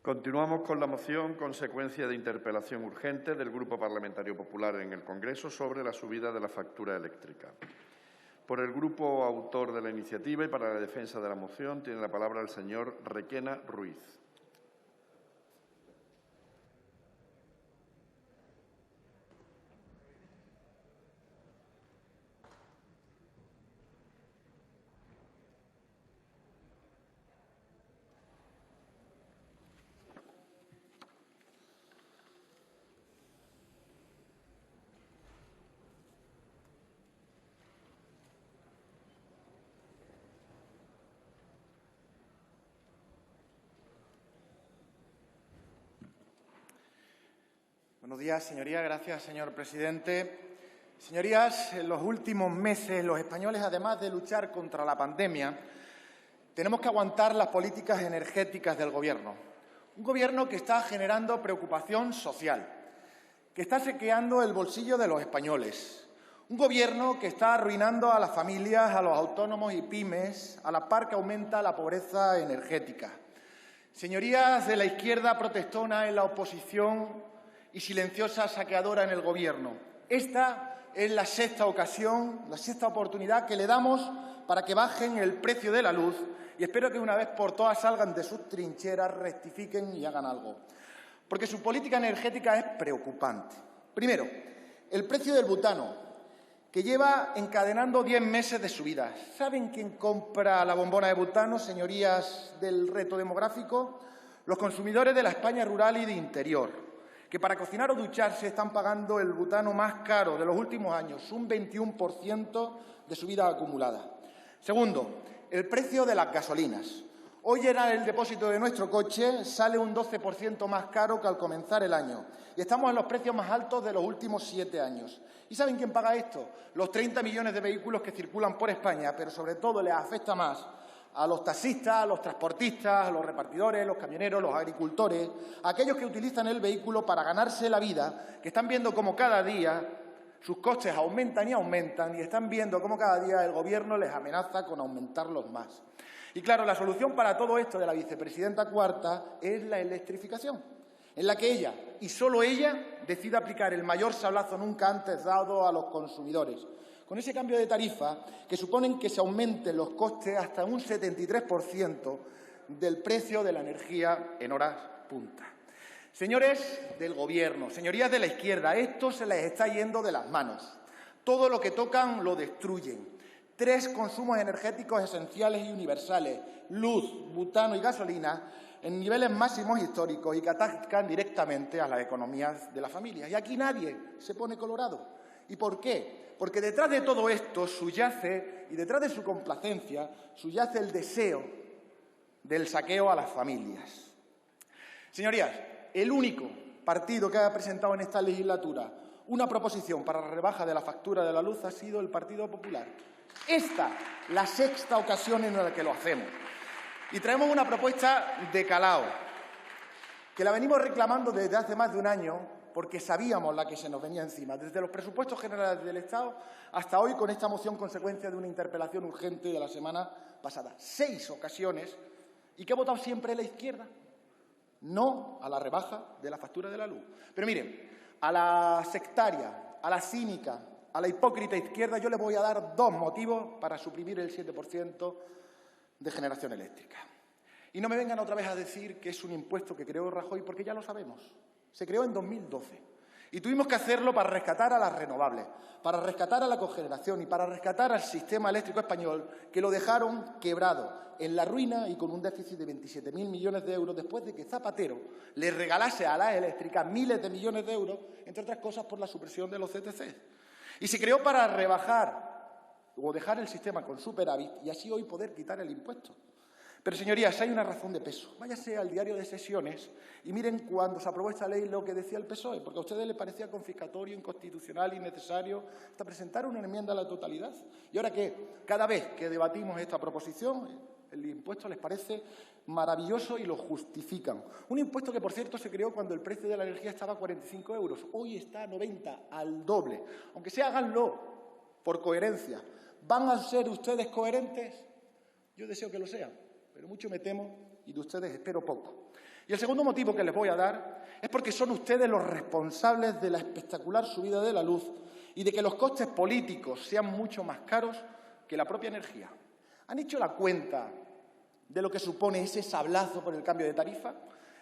Continuamos con la moción consecuencia de interpelación urgente del Grupo Parlamentario Popular en el Congreso sobre la subida de la factura eléctrica. Por el grupo autor de la iniciativa y para la defensa de la moción tiene la palabra el señor Requena Ruiz. Buenos días, señorías. Gracias, señor presidente. Señorías, en los últimos meses los españoles, además de luchar contra la pandemia, tenemos que aguantar las políticas energéticas del Gobierno. Un Gobierno que está generando preocupación social, que está saqueando el bolsillo de los españoles. Un Gobierno que está arruinando a las familias, a los autónomos y pymes, a la par que aumenta la pobreza energética. Señorías de la izquierda protestona en la oposición y silenciosa saqueadora en el Gobierno. Esta es la sexta ocasión, la sexta oportunidad que le damos para que bajen el precio de la luz y espero que una vez por todas salgan de sus trincheras, rectifiquen y hagan algo. Porque su política energética es preocupante. Primero, el precio del butano, que lleva encadenando 10 meses de subida. ¿Saben quién compra la bombona de butano, señorías del reto demográfico? Los consumidores de la España rural y de interior, que para cocinar o ducharse están pagando el butano más caro de los últimos años, un 21% de subida acumulada. Segundo, el precio de las gasolinas. Hoy llenar el depósito de nuestro coche sale un 12% más caro que al comenzar el año y estamos en los precios más altos de los últimos 7 años. ¿Y saben quién paga esto? Los 30 millones de vehículos que circulan por España, pero sobre todo les afecta más a los taxistas, a los transportistas, a los repartidores, los camioneros, los agricultores, a aquellos que utilizan el vehículo para ganarse la vida, que están viendo cómo cada día sus costes aumentan y están viendo cómo cada día el Gobierno les amenaza con aumentarlos más. Y claro, la solución para todo esto de la vicepresidenta cuarta es la electrificación, en la que ella, y solo ella, decide aplicar el mayor sablazo nunca antes dado a los consumidores, con ese cambio de tarifa que suponen que se aumenten los costes hasta un 73% del precio de la energía en horas punta. Señores del Gobierno, señorías de la izquierda, esto se les está yendo de las manos. Todo lo que tocan lo destruyen. 3 consumos energéticos esenciales y universales, luz, butano y gasolina, en niveles máximos históricos y que atacan directamente a las economías de las familias. Y aquí nadie se pone colorado. ¿Y por qué? Porque detrás de todo esto subyace, y detrás de su complacencia, subyace el deseo del saqueo a las familias. Señorías, el único partido que ha presentado en esta legislatura una proposición para la rebaja de la factura de la luz ha sido el Partido Popular. Esta, la sexta ocasión en la que lo hacemos. Y traemos una propuesta de calado, que la venimos reclamando desde hace más de un año, porque sabíamos la que se nos venía encima, desde los presupuestos generales del Estado hasta hoy con esta moción consecuencia de una interpelación urgente de la semana pasada. 6 ocasiones, y que ha votado siempre la izquierda. No a la rebaja de la factura de la luz. Pero miren, a la sectaria, a la cínica, a la hipócrita izquierda yo les voy a dar 2 motivos para suprimir el 7% de generación eléctrica. Y no me vengan otra vez a decir que es un impuesto que creó Rajoy, porque ya lo sabemos. Se creó en 2012 y tuvimos que hacerlo para rescatar a las renovables, para rescatar a la cogeneración y para rescatar al sistema eléctrico español, que lo dejaron quebrado, en la ruina y con un déficit de 27.000 millones de euros después de que Zapatero le regalase a las eléctricas miles de millones de euros, entre otras cosas por la supresión de los CTC. Y se creó para rebajar o dejar el sistema con superávit y así hoy poder quitar el impuesto. Pero, señorías, hay una razón de peso. Váyase al diario de sesiones y miren cuando se aprobó esta ley lo que decía el PSOE, porque a ustedes les parecía confiscatorio, inconstitucional, innecesario, hasta presentar una enmienda a la totalidad. ¿Y ahora qué? Cada vez que debatimos esta proposición, el impuesto les parece maravilloso y lo justifican. Un impuesto que, por cierto, se creó cuando el precio de la energía estaba a 45 euros. Hoy está a 90, al doble. Aunque sea, háganlo por coherencia. ¿Van a ser ustedes coherentes? Yo deseo que lo sean. Pero mucho me temo y de ustedes espero poco. Y el segundo motivo que les voy a dar es porque son ustedes los responsables de la espectacular subida de la luz y de que los costes políticos sean mucho más caros que la propia energía. ¿Han hecho la cuenta de lo que supone ese sablazo por el cambio de tarifa?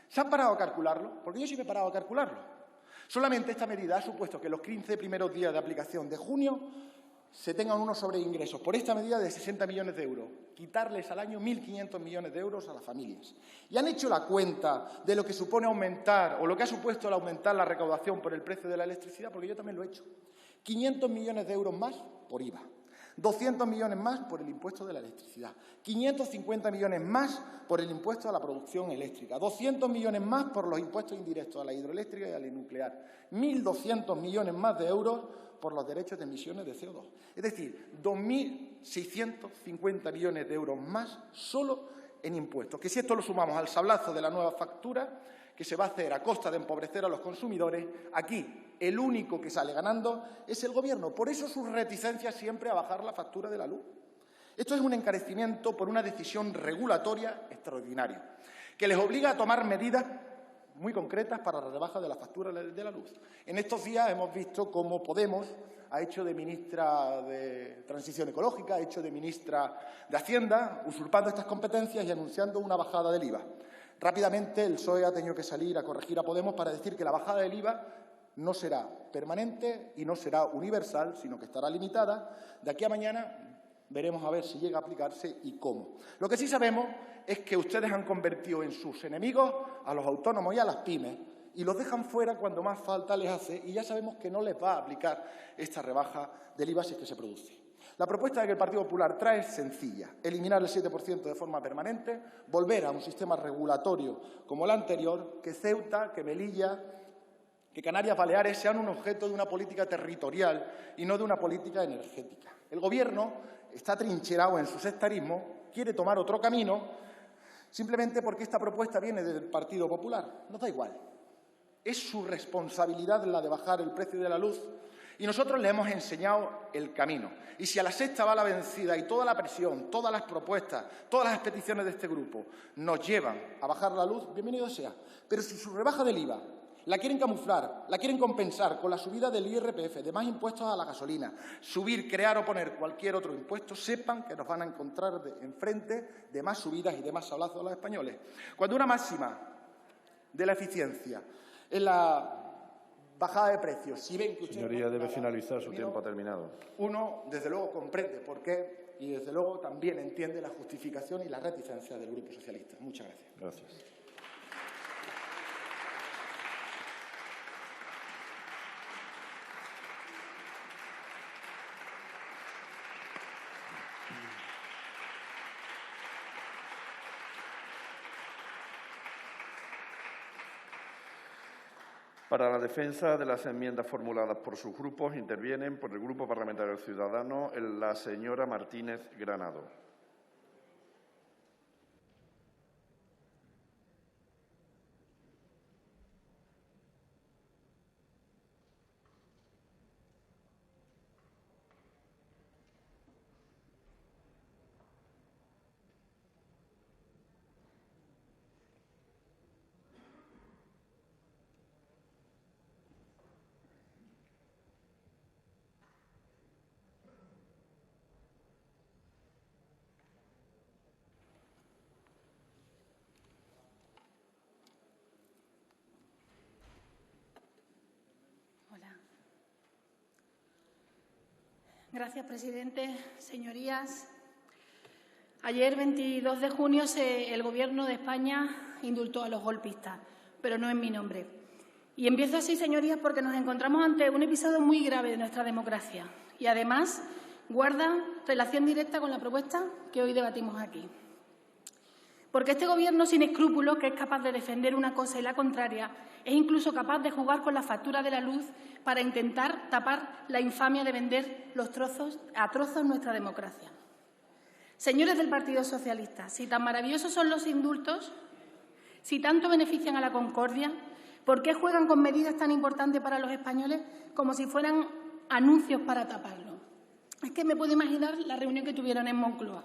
¿Se han parado a calcularlo? Porque yo sí me he parado a calcularlo. Solamente esta medida ha supuesto que los 15 primeros días de aplicación de junio se tengan unos sobreingresos por esta medida de 60 millones de euros, quitarles al año 1.500 millones de euros a las familias. ¿Y han hecho la cuenta de lo que supone aumentar o lo que ha supuesto el aumentar la recaudación por el precio de la electricidad? Porque yo también lo he hecho. 500 millones de euros más por IVA. 200 millones más por el impuesto de la electricidad, 550 millones más por el impuesto a la producción eléctrica, 200 millones más por los impuestos indirectos a la hidroeléctrica y a la nuclear, 1.200 millones más de euros por los derechos de emisiones de CO2. Es decir, 2.650 millones de euros más solo en impuestos. Que si esto lo sumamos al sablazo de la nueva factura, que se va a hacer a costa de empobrecer a los consumidores, aquí el único que sale ganando es el Gobierno. Por eso sus reticencias siempre a bajar la factura de la luz. Esto es un encarecimiento por una decisión regulatoria extraordinaria, que les obliga a tomar medidas muy concretas para la rebaja de la factura de la luz. En estos días hemos visto cómo Podemos ha hecho de ministra de Transición Ecológica, ha hecho de ministra de Hacienda, usurpando estas competencias y anunciando una bajada del IVA. Rápidamente el PSOE ha tenido que salir a corregir a Podemos para decir que la bajada del IVA no será permanente y no será universal, sino que estará limitada. De aquí a mañana veremos a ver si llega a aplicarse y cómo. Lo que sí sabemos es que ustedes han convertido en sus enemigos a los autónomos y a las pymes y los dejan fuera cuando más falta les hace y ya sabemos que no les va a aplicar esta rebaja del IVA si es que se produce. La propuesta que el Partido Popular trae es sencilla: eliminar el 7% de forma permanente, volver a un sistema regulatorio como el anterior, que Ceuta, que Melilla, que Canarias, Baleares sean un objeto de una política territorial y no de una política energética. El Gobierno está trincherado en su sectarismo, quiere tomar otro camino, simplemente porque esta propuesta viene del Partido Popular. Nos da igual. Es su responsabilidad la de bajar el precio de la luz y nosotros le hemos enseñado el camino. Y si a la sexta va la vencida y toda la presión, todas las propuestas, todas las peticiones de este grupo nos llevan a bajar la luz, bienvenido sea. Pero si su rebaja del IVA la quieren camuflar, la quieren compensar con la subida del IRPF, de más impuestos a la gasolina, subir, crear o poner cualquier otro impuesto, sepan que nos van a encontrar enfrente de más subidas y de más sablazos a los españoles. Cuando una máxima de la eficiencia es la bajada de precios, si ven que usted... Señoría, debe finalizar, su tiempo ha terminado. Uno, desde luego, comprende por qué y, desde luego, también entiende la justificación y la reticencia del Grupo Socialista. Muchas gracias. Gracias. Para la defensa de las enmiendas formuladas por sus grupos, intervienen por el Grupo Parlamentario Ciudadano la señora Martínez Granado. Gracias, presidente. Señorías, ayer, 22 de junio, el Gobierno de España indultó a los golpistas, pero no en mi nombre. Y empiezo así, señorías, porque nos encontramos ante un episodio muy grave de nuestra democracia y, además, guarda relación directa con la propuesta que hoy debatimos aquí. Porque este Gobierno sin escrúpulos, que es capaz de defender una cosa y la contraria, es incluso capaz de jugar con la factura de la luz para intentar tapar la infamia de vender a trozos nuestra democracia. Señores del Partido Socialista, si tan maravillosos son los indultos, si tanto benefician a la concordia, ¿por qué juegan con medidas tan importantes para los españoles como si fueran anuncios para taparlo? Es que me puedo imaginar la reunión que tuvieron en Moncloa.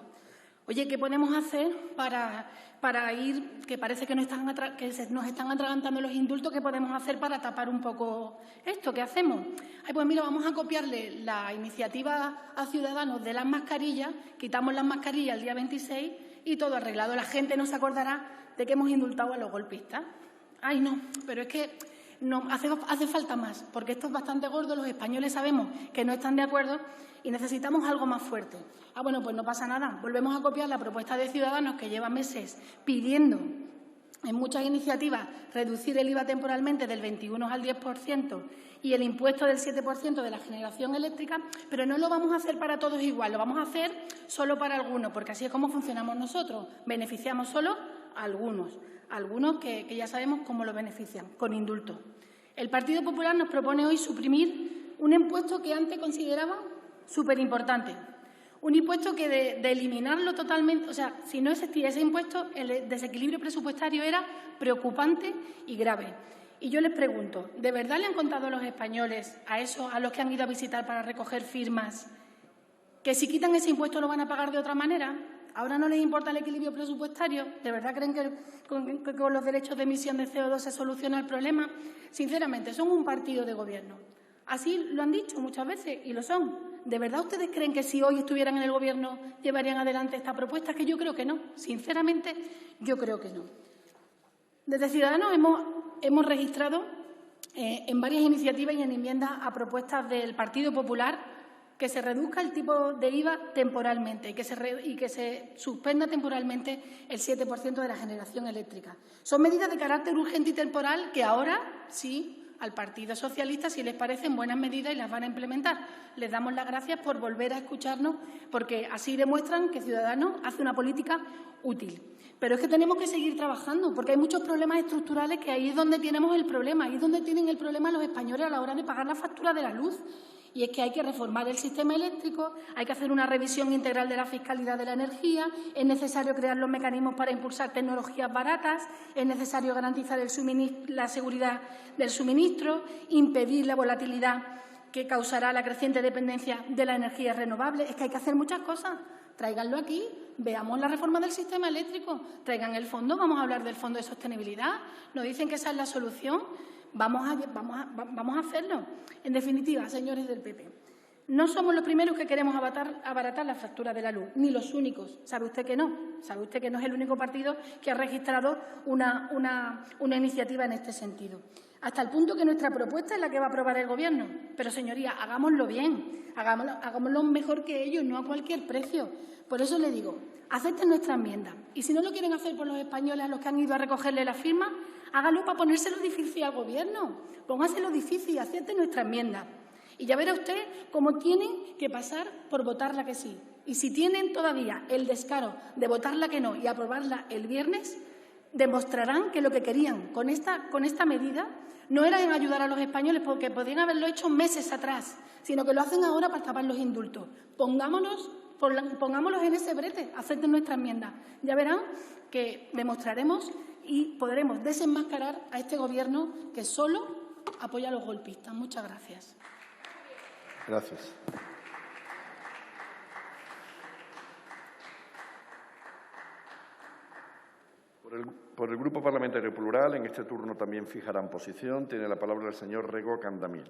Oye, ¿qué podemos hacer para ir, que parece que nos están atragantando los indultos, qué podemos hacer para tapar un poco esto? ¿Qué hacemos? Ay, pues mira, vamos a copiarle la iniciativa a Ciudadanos de las mascarillas, quitamos las mascarillas el día 26 y todo arreglado. La gente no se acordará de que hemos indultado a los golpistas. Ay, no, pero es que no, hace falta más, porque esto es bastante gordo, los españoles sabemos que no están de acuerdo y necesitamos algo más fuerte. Ah, bueno, pues no pasa nada. Volvemos a copiar la propuesta de Ciudadanos, que lleva meses pidiendo en muchas iniciativas reducir el IVA temporalmente del 21 al 10% y el impuesto del 7% de la generación eléctrica, pero no lo vamos a hacer para todos igual, lo vamos a hacer solo para algunos, porque así es como funcionamos nosotros. Beneficiamos solo a algunos que ya sabemos cómo lo benefician, con indulto. El Partido Popular nos propone hoy suprimir un impuesto que antes consideraba súper importante. Un impuesto que de eliminarlo totalmente, o sea, si no existía ese impuesto, el desequilibrio presupuestario era preocupante y grave. Y yo les pregunto, ¿de verdad le han contado a los españoles, a los que han ido a visitar para recoger firmas, que si quitan ese impuesto lo van a pagar de otra manera? ¿Ahora no les importa el equilibrio presupuestario? ¿De verdad creen que con los derechos de emisión de CO2 se soluciona el problema? Sinceramente, son un partido de gobierno. Así lo han dicho muchas veces y lo son. ¿De verdad ustedes creen que si hoy estuvieran en el Gobierno llevarían adelante esta propuesta? Que yo creo que no. Sinceramente, yo creo que no. Desde Ciudadanos hemos registrado en varias iniciativas y en enmiendas a propuestas del Partido Popular que se reduzca el tipo de IVA temporalmente y que se suspenda temporalmente el 7% de la generación eléctrica. Son medidas de carácter urgente y temporal que ahora sí al Partido Socialista si les parecen buenas medidas y las van a implementar. Les damos las gracias por volver a escucharnos, porque así demuestran que Ciudadanos hace una política útil. Pero es que tenemos que seguir trabajando, porque hay muchos problemas estructurales que ahí es donde tenemos el problema, ahí es donde tienen el problema los españoles a la hora de pagar la factura de la luz. Y es que hay que reformar el sistema eléctrico, hay que hacer una revisión integral de la fiscalidad de la energía, es necesario crear los mecanismos para impulsar tecnologías baratas, es necesario garantizar la seguridad del suministro, impedir la volatilidad que causará la creciente dependencia de la energía renovable. Es que hay que hacer muchas cosas. Tráiganlo aquí, veamos la reforma del sistema eléctrico, traigan el fondo, vamos a hablar del fondo de sostenibilidad. Nos dicen que esa es la solución. Vamos a hacerlo. En definitiva, señores del PP, no somos los primeros que queremos abaratar la factura de la luz, ni los únicos. ¿Sabe usted que no? ¿Sabe usted que no es el único partido que ha registrado una iniciativa en este sentido? Hasta el punto que nuestra propuesta es la que va a aprobar el Gobierno. Pero, señoría, hagámoslo bien, hagámoslo mejor que ellos, no a cualquier precio. Por eso le digo, acepten nuestra enmienda. Y si no lo quieren hacer por los españoles a los que han ido a recogerle la firma, háganlo para ponérselo difícil al Gobierno. Póngaselo difícil, acepten nuestra enmienda. Y ya verá usted cómo tienen que pasar por votarla que sí. Y si tienen todavía el descaro de votarla que no y aprobarla el viernes, demostrarán que lo que querían con esta medida no era en ayudar a los españoles, porque podían haberlo hecho meses atrás, sino que lo hacen ahora para tapar los indultos. Pongámonos en ese brete, acepten nuestra enmienda. Ya verán que demostraremos y podremos desenmascarar a este Gobierno que solo apoya a los golpistas. Muchas gracias. Gracias. Por el Grupo Parlamentario Plural, en este turno también fijarán posición. Tiene la palabra el señor Rego Candamil.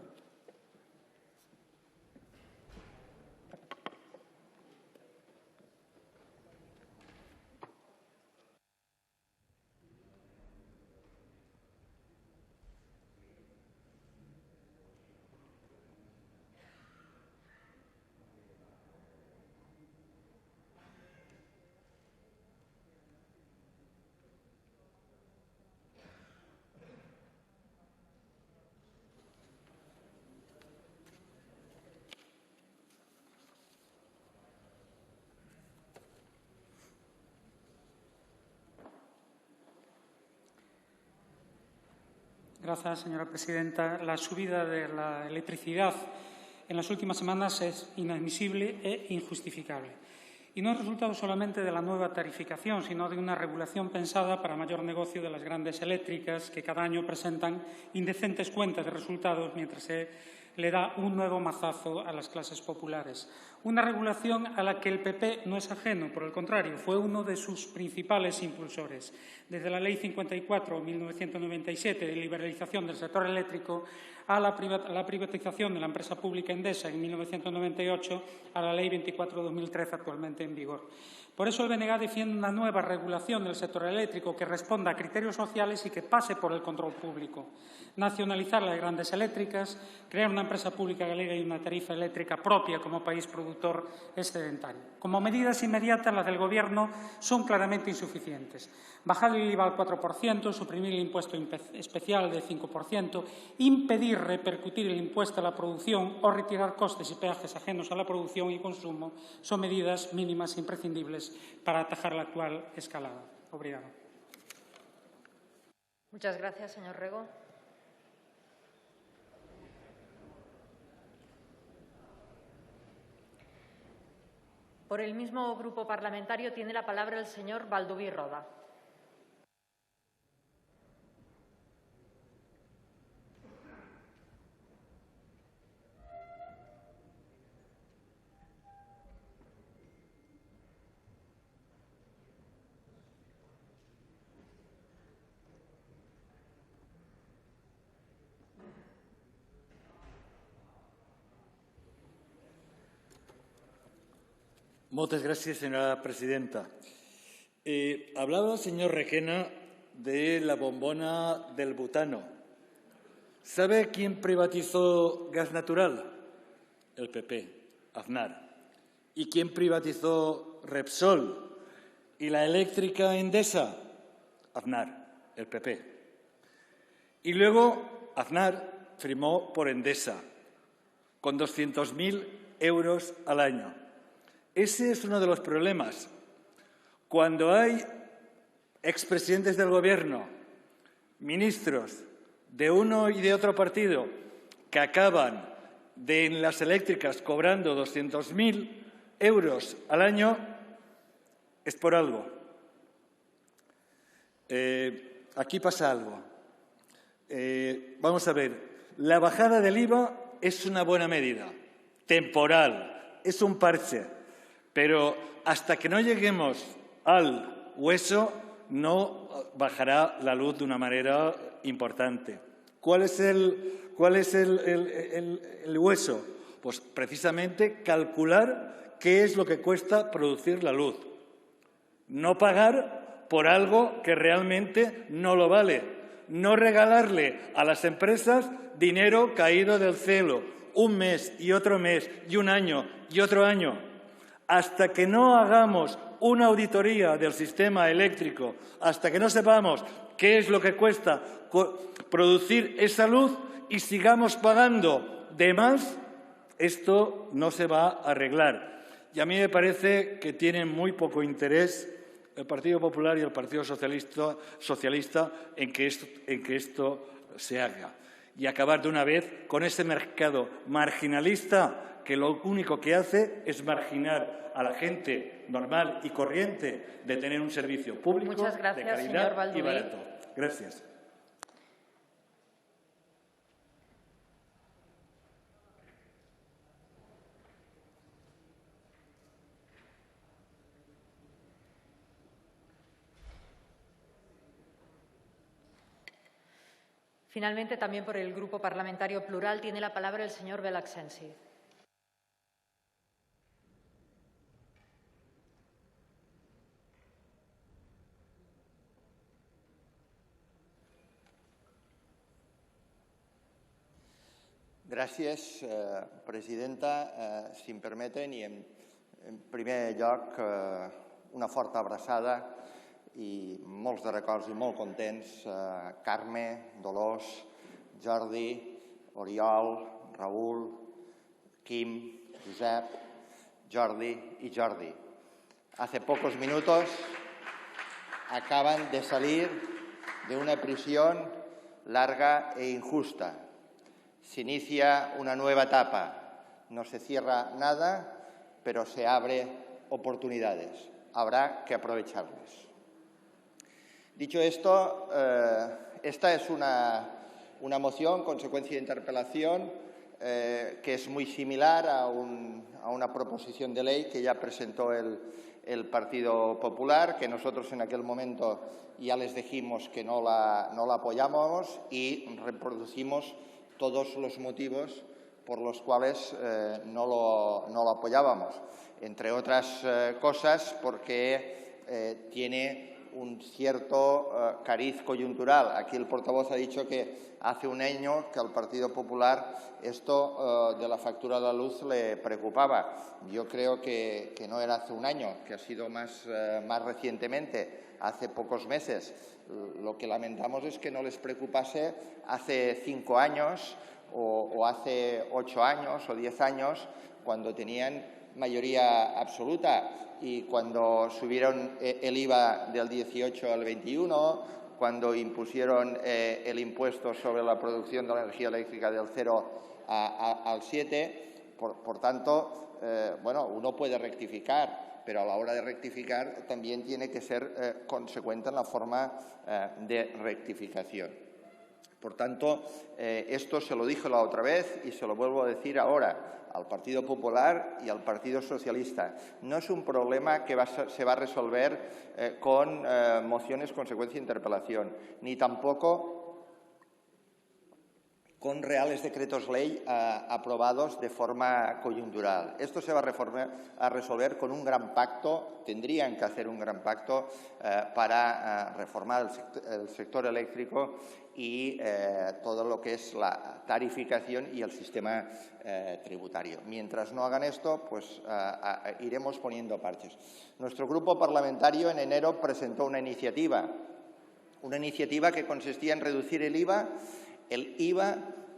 Gracias, señora presidenta. La subida de la electricidad en las últimas semanas es inadmisible e injustificable. Y no es resultado solamente de la nueva tarificación, sino de una regulación pensada para mayor negocio de las grandes eléctricas que cada año presentan indecentes cuentas de resultados mientras se le da un nuevo mazazo a las clases populares. Una regulación a la que el PP no es ajeno, por el contrario, fue uno de sus principales impulsores. Desde la Ley 54/1997 de liberalización del sector eléctrico a la privatización de la empresa pública Endesa en 1998 a la Ley 24/2013 actualmente en vigor. Por eso el BNG defiende una nueva regulación del sector eléctrico que responda a criterios sociales y que pase por el control público. Nacionalizar las grandes eléctricas, crear una empresa pública galega y una tarifa eléctrica propia como país productor excedentario. Como medidas inmediatas, las del Gobierno son claramente insuficientes. Bajar el IVA al 4%, suprimir el impuesto especial del 5%, impedir repercutir el impuesto a la producción o retirar costes y peajes ajenos a la producción y consumo son medidas mínimas e imprescindibles para atajar la actual escalada. Obrigado. Muchas gracias, señor Rego. Por el mismo grupo parlamentario tiene la palabra el señor Baldoví Roda. Muchas gracias, señora presidenta. Hablaba el señor Requena de la bombona del butano. ¿Sabe quién privatizó gas natural? El PP, Aznar. ¿Y quién privatizó Repsol y la eléctrica Endesa? Aznar, el PP. Y luego Aznar firmó por Endesa, con 200.000 euros al año. Ese es uno de los problemas. Cuando hay expresidentes del Gobierno, ministros de uno y de otro partido que acaban en las eléctricas cobrando 200.000 euros al año, es por algo. Aquí pasa algo. Vamos a ver, la bajada del IVA es una buena medida, temporal, es un parche. Pero hasta que no lleguemos al hueso, no bajará la luz de una manera importante. ¿Cuál es el hueso? Pues precisamente calcular qué es lo que cuesta producir la luz. No pagar por algo que realmente no lo vale. No regalarle a las empresas dinero caído del cielo, un mes y otro mes y un año y otro año. Hasta que no hagamos una auditoría del sistema eléctrico, hasta que no sepamos qué es lo que cuesta producir esa luz y sigamos pagando de más, esto no se va a arreglar. Y a mí me parece que tienen muy poco interés el Partido Popular y el Partido Socialista en que esto se haga. Y acabar de una vez con ese mercado marginalista que lo único que hace es marginar a la gente normal y corriente de tener un servicio público de calidad y barato. Gracias. Finalmente, también por el Grupo Parlamentario Plural, tiene la palabra el señor Belaxensi. Gràcies, presidenta. Si em permeten, i en primer lloc una forta abraçada i molts de records i molt contents a Carme, Dolors, Jordi, Oriol, Raül, Quim, Josep, Jordi y Jordi. Hace pocos minutos acaban de salir de una prisión larga e injusta. Se inicia una nueva etapa. No se cierra nada, pero se abre oportunidades. Habrá que aprovecharlas. Dicho esto, esta es una moción, consecuencia de interpelación, que es muy similar a una proposición de ley que ya presentó el Partido Popular, que nosotros en aquel momento ya les dijimos que no la apoyábamos y reproducimos todos los motivos por los cuales no lo apoyábamos. Entre otras cosas, porque tiene un cierto cariz coyuntural. Aquí el portavoz ha dicho que hace un año que al Partido Popular esto de la factura de la luz le preocupaba. Yo creo que no era hace un año, que ha sido más recientemente, hace pocos meses. Lo que lamentamos es que no les preocupase hace 5 años o hace 8 años o 10 años, cuando tenían mayoría absoluta y cuando subieron el IVA del 18 al 21, cuando impusieron el impuesto sobre la producción de la energía eléctrica del 0 al 7. Por tanto, bueno, uno puede rectificar, pero a la hora de rectificar también tiene que ser consecuente en la forma de rectificación. Por tanto, esto se lo dije la otra vez y se lo vuelvo a decir ahora al Partido Popular y al Partido Socialista. No es un problema que se va a resolver con mociones consecuencia de interpelación, ni tampoco con reales decretos ley aprobados de forma coyuntural. Esto se va a resolver con un gran pacto, tendrían que hacer un gran pacto para reformar el sector eléctrico y todo lo que es la tarificación y el sistema tributario. Mientras no hagan esto, pues iremos poniendo parches. Nuestro grupo parlamentario en enero presentó una iniciativa que consistía en reducir el IVA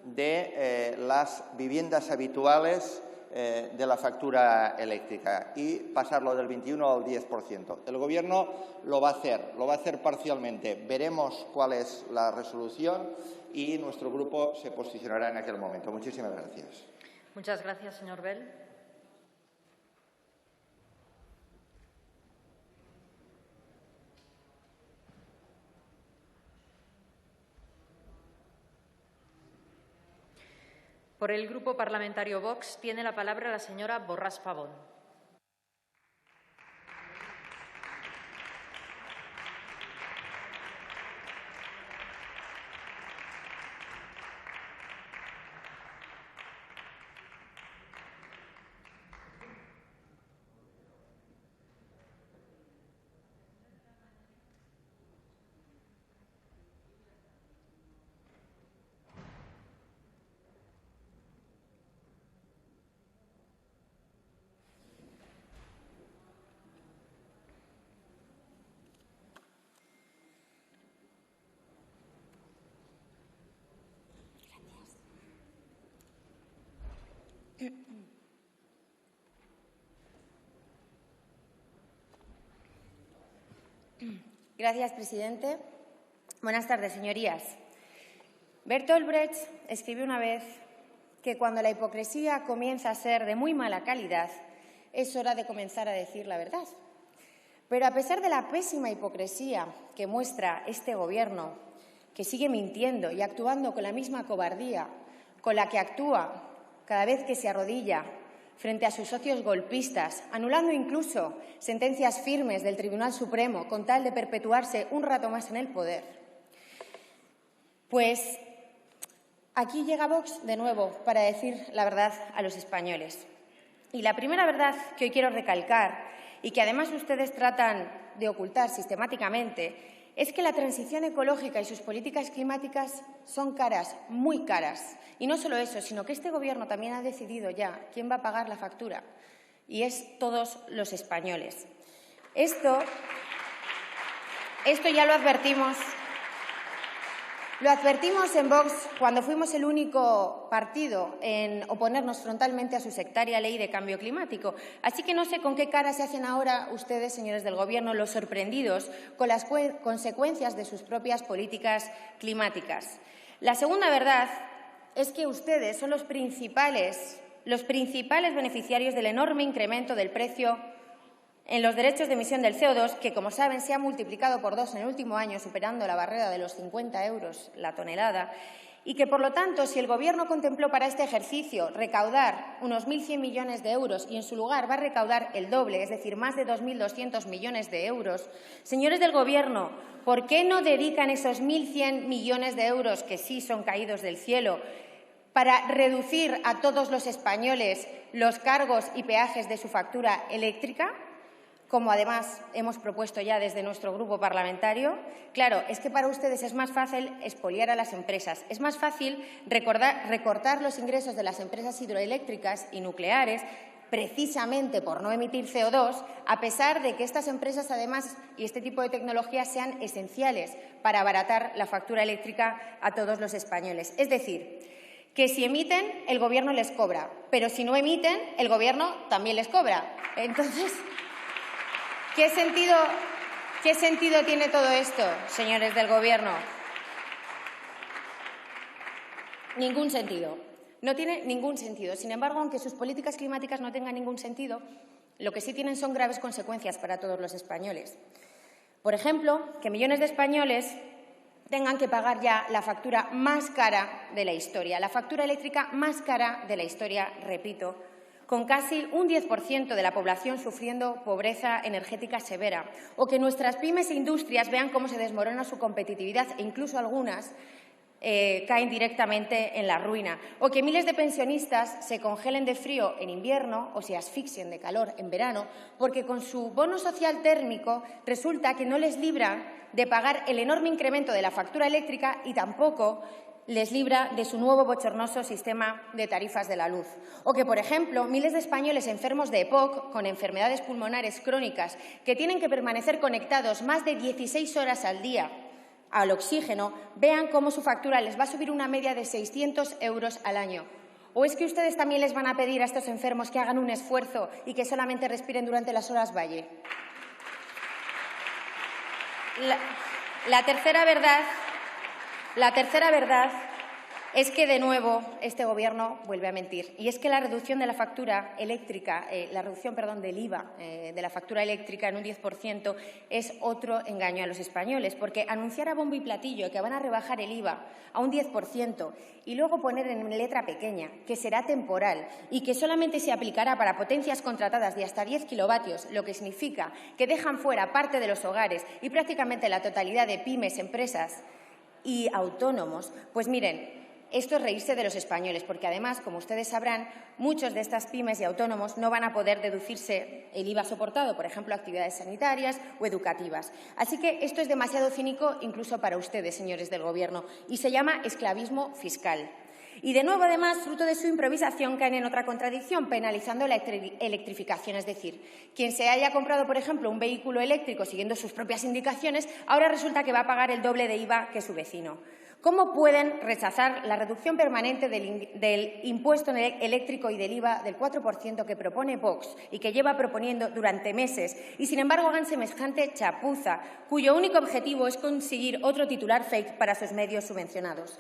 de las viviendas habituales de la factura eléctrica y pasarlo del 21 al 10%. El Gobierno lo va a hacer parcialmente. Veremos cuál es la resolución y nuestro grupo se posicionará en aquel momento. Muchísimas gracias. Muchas gracias, señor Bell. Por el Grupo Parlamentario Vox tiene la palabra la señora Borràs Pavón. Gracias, presidente. Buenas tardes, señorías. Bertolt Brecht escribió una vez que cuando la hipocresía comienza a ser de muy mala calidad, es hora de comenzar a decir la verdad. Pero a pesar de la pésima hipocresía que muestra este Gobierno, que sigue mintiendo y actuando con la misma cobardía con la que actúa cada vez que se arrodilla frente a sus socios golpistas, anulando incluso sentencias firmes del Tribunal Supremo con tal de perpetuarse un rato más en el poder, pues aquí llega Vox de nuevo para decir la verdad a los españoles. Y la primera verdad que hoy quiero recalcar y que además ustedes tratan de ocultar sistemáticamente es que la transición ecológica y sus políticas climáticas son caras, muy caras. Y no solo eso, sino que este Gobierno también ha decidido ya quién va a pagar la factura, y es todos los españoles. Esto ya lo advertimos. Lo advertimos en Vox cuando fuimos el único partido en oponernos frontalmente a su sectaria ley de cambio climático. Así que no sé con qué cara se hacen ahora ustedes, señores del Gobierno, los sorprendidos con las consecuencias de sus propias políticas climáticas. La segunda verdad es que ustedes son los principales beneficiarios del enorme incremento del precio en los derechos de emisión del CO2, que, como saben, se ha multiplicado por 2 en el último año, superando la barrera de los 50 euros la tonelada, y que, por lo tanto, si el Gobierno contempló para este ejercicio recaudar unos 1.100 millones de euros y en su lugar va a recaudar el doble, es decir, más de 2.200 millones de euros, señores del Gobierno, ¿por qué no dedican esos 1.100 millones de euros, que sí son caídos del cielo, para reducir a todos los españoles los cargos y peajes de su factura eléctrica, como además hemos propuesto ya desde nuestro grupo parlamentario? Claro, es que para ustedes es más fácil expoliar a las empresas, es más fácil recortar los ingresos de las empresas hidroeléctricas y nucleares, precisamente por no emitir CO2, a pesar de que estas empresas, además, y este tipo de tecnologías sean esenciales para abaratar la factura eléctrica a todos los españoles. Es decir, que si emiten, el Gobierno les cobra, pero si no emiten, el Gobierno también les cobra. Entonces, ¿qué sentido tiene todo esto, señores del Gobierno? Ningún sentido. No tiene ningún sentido. Sin embargo, aunque sus políticas climáticas no tengan ningún sentido, lo que sí tienen son graves consecuencias para todos los españoles. Por ejemplo, que millones de españoles tengan que pagar ya la factura más cara de la historia, la factura eléctrica más cara de la historia, repito, con casi un 10% de la población sufriendo pobreza energética severa, o que nuestras pymes e industrias vean cómo se desmorona su competitividad e incluso algunas caen directamente en la ruina, o que miles de pensionistas se congelen de frío en invierno o se asfixien de calor en verano, porque con su bono social térmico resulta que no les libra de pagar el enorme incremento de la factura eléctrica y tampoco les libra de su nuevo bochornoso sistema de tarifas de la luz. O que, por ejemplo, miles de españoles enfermos de EPOC, con enfermedades pulmonares crónicas, que tienen que permanecer conectados más de 16 horas al día al oxígeno, vean cómo su factura les va a subir una media de 600 euros al año. ¿O es que ustedes también les van a pedir a estos enfermos que hagan un esfuerzo y que solamente respiren durante las horas valle? La tercera verdad es que, de nuevo, este Gobierno vuelve a mentir. Y es que la reducción de la factura eléctrica, del IVA de la factura eléctrica en un 10% es otro engaño a los españoles, porque anunciar a bombo y platillo que van a rebajar el IVA a un 10% y luego poner en letra pequeña que será temporal y que solamente se aplicará para potencias contratadas de hasta 10 kilovatios, lo que significa que dejan fuera parte de los hogares y prácticamente la totalidad de pymes, empresas y autónomos, pues miren, esto es reírse de los españoles, porque además, como ustedes sabrán, muchos de estas pymes y autónomos no van a poder deducirse el IVA soportado, por ejemplo, actividades sanitarias o educativas. Así que esto es demasiado cínico incluso para ustedes, señores del Gobierno, y se llama esclavismo fiscal. Y, de nuevo, además, fruto de su improvisación, caen en otra contradicción, penalizando la electrificación. Es decir, quien se haya comprado, por ejemplo, un vehículo eléctrico siguiendo sus propias indicaciones, ahora resulta que va a pagar el doble de IVA que su vecino. ¿Cómo pueden rechazar la reducción permanente del impuesto eléctrico y del IVA del 4% que propone Vox y que lleva proponiendo durante meses y, sin embargo, hagan semejante chapuza, cuyo único objetivo es conseguir otro titular fake para sus medios subvencionados?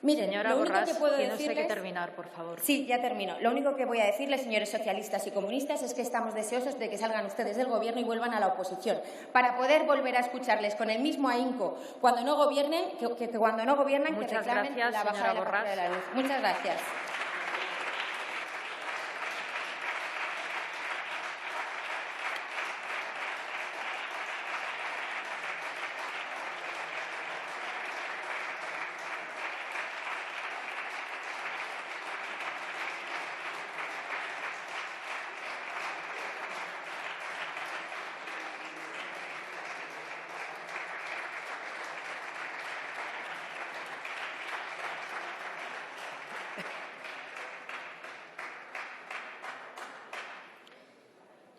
Miren, señora Borràs, tiene usted que terminar, por favor. Sí, ya termino. Lo único que voy a decirles, señores socialistas y comunistas, es que estamos deseosos de que salgan ustedes del Gobierno y vuelvan a la oposición, para poder volver a escucharles con el mismo ahínco cuando no gobiernen, que cuando no gobiernan, que reclamen la bajada de la factura de la luz. Muchas gracias.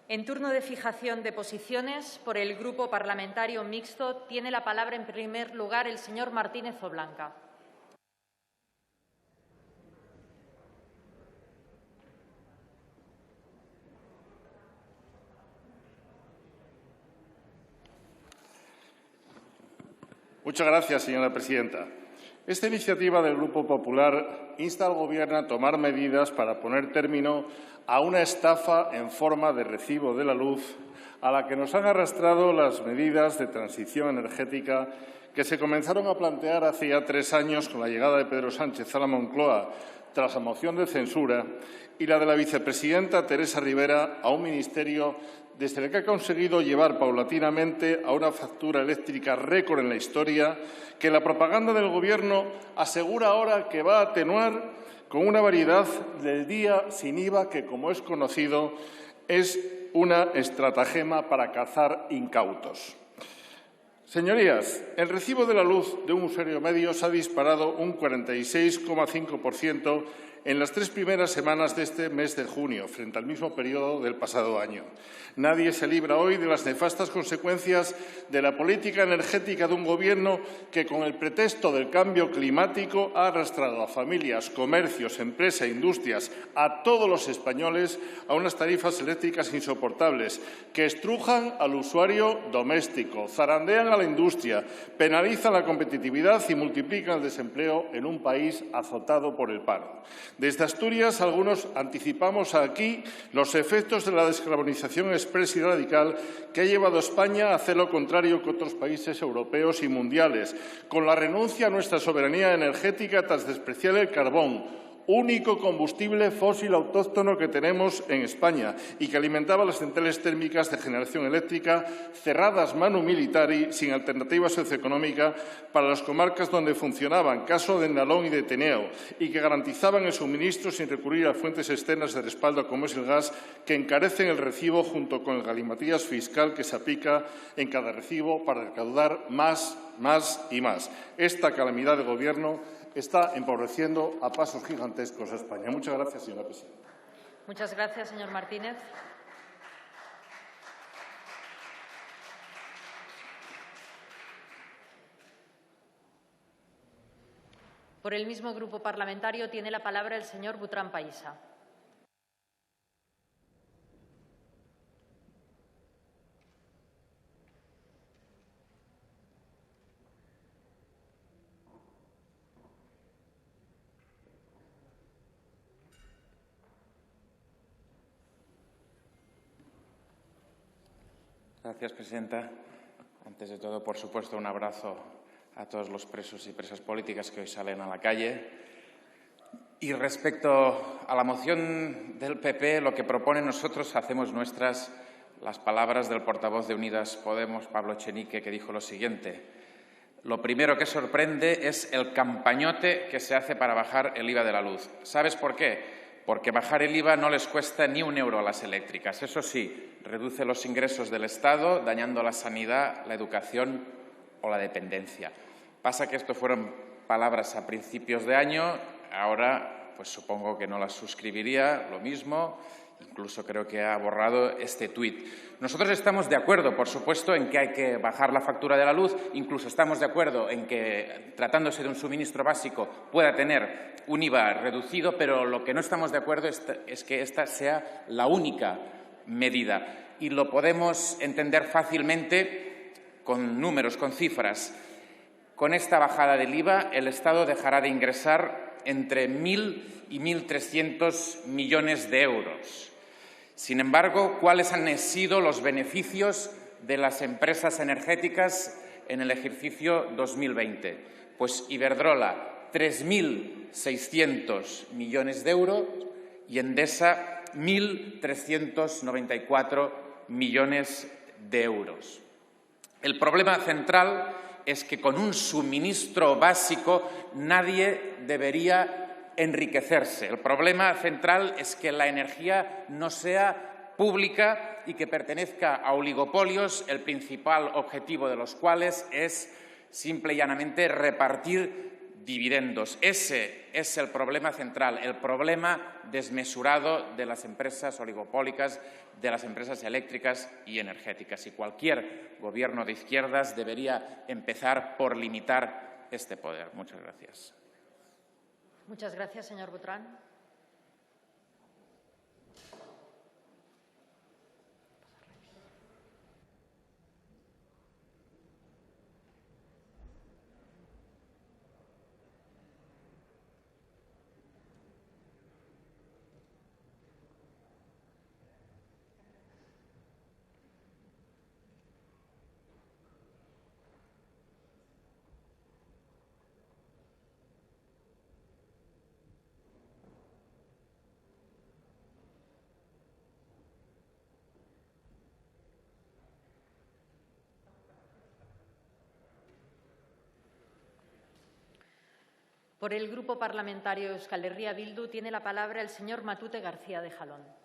En turno de fijación de posiciones, por el Grupo Parlamentario Mixto, tiene la palabra en primer lugar el señor Martínez Oblanca. Muchas gracias, señora presidenta. Esta iniciativa del Grupo Popular insta al Gobierno a tomar medidas para poner término a una estafa en forma de recibo de la luz a la que nos han arrastrado las medidas de transición energética que se comenzaron a plantear hace ya 3 años con la llegada de Pedro Sánchez a la Moncloa tras la moción de censura y la de la vicepresidenta Teresa Rivera a un ministerio desde el que ha conseguido llevar paulatinamente a una factura eléctrica récord en la historia que la propaganda del Gobierno asegura ahora que va a atenuar con una variedad del día sin IVA que, como es conocido, es una estratagema para cazar incautos. Señorías, el recibo de la luz de un usuario medio se ha disparado un 46,5% en las 3 primeras semanas de este mes de junio, frente al mismo periodo del pasado año. Nadie se libra hoy de las nefastas consecuencias de la política energética de un Gobierno que, con el pretexto del cambio climático, ha arrastrado a familias, comercios, empresas e industrias, a todos los españoles, a unas tarifas eléctricas insoportables que estrujan al usuario doméstico, zarandean a la industria, penalizan la competitividad y multiplican el desempleo en un país azotado por el paro. Desde Asturias, algunos anticipamos aquí los efectos de la descarbonización exprés y radical que ha llevado a España a hacer lo contrario que otros países europeos y mundiales, con la renuncia a nuestra soberanía energética tras despreciar el carbón, único combustible fósil autóctono que tenemos en España y que alimentaba las centrales térmicas de generación eléctrica cerradas manu militari, sin alternativa socioeconómica para las comarcas donde funcionaban, caso de Nalón y de Teneo, y que garantizaban el suministro sin recurrir a fuentes externas de respaldo como es el gas, que encarecen el recibo junto con el galimatías fiscal que se aplica en cada recibo para recaudar más y más. Esta calamidad de Gobierno está empobreciendo a pasos gigantescos a España. Muchas gracias, señora presidenta. Muchas gracias, señor Martínez. Por el mismo grupo parlamentario tiene la palabra el señor Butrán Paisa. Gracias, presidenta. Antes de todo, por supuesto, un abrazo a todos los presos y presas políticas que hoy salen a la calle. Y respecto a la moción del PP, lo que propone nosotros, hacemos nuestras las palabras del portavoz de Unidas Podemos, Pablo Echenique, que dijo lo siguiente: lo primero que sorprende es el campañote que se hace para bajar el IVA de la luz. ¿Sabes por qué? Porque bajar el IVA no les cuesta ni un euro a las eléctricas. Eso sí, reduce los ingresos del Estado, dañando la sanidad, la educación o la dependencia. Pasa que esto fueron palabras a principios de año, ahora pues supongo que no las suscribiría, lo mismo. Incluso creo que ha borrado este tuit. Nosotros estamos de acuerdo, por supuesto, en que hay que bajar la factura de la luz. Incluso estamos de acuerdo en que, tratándose de un suministro básico, pueda tener un IVA reducido, pero lo que no estamos de acuerdo es que esta sea la única medida. Y lo podemos entender fácilmente con números, con cifras. Con esta bajada del IVA, el Estado dejará de ingresar entre 1.000 y 1.300 millones de euros. Sin embargo, ¿cuáles han sido los beneficios de las empresas energéticas en el ejercicio 2020? Pues Iberdrola, 3.600 millones de euros y Endesa, 1.394 millones de euros. El problema central es que con un suministro básico nadie debería enriquecerse. El problema central es que la energía no sea pública y que pertenezca a oligopolios, el principal objetivo de los cuales es simple y llanamente repartir dividendos. Ese es el problema central, el problema desmesurado de las empresas oligopólicas, de las empresas eléctricas y energéticas. Y cualquier gobierno de izquierdas debería empezar por limitar este poder. Muchas gracias. Muchas gracias, señor Butrán. Por el Grupo Parlamentario Euskal Herria Bildu tiene la palabra el señor Matute García de Jalón.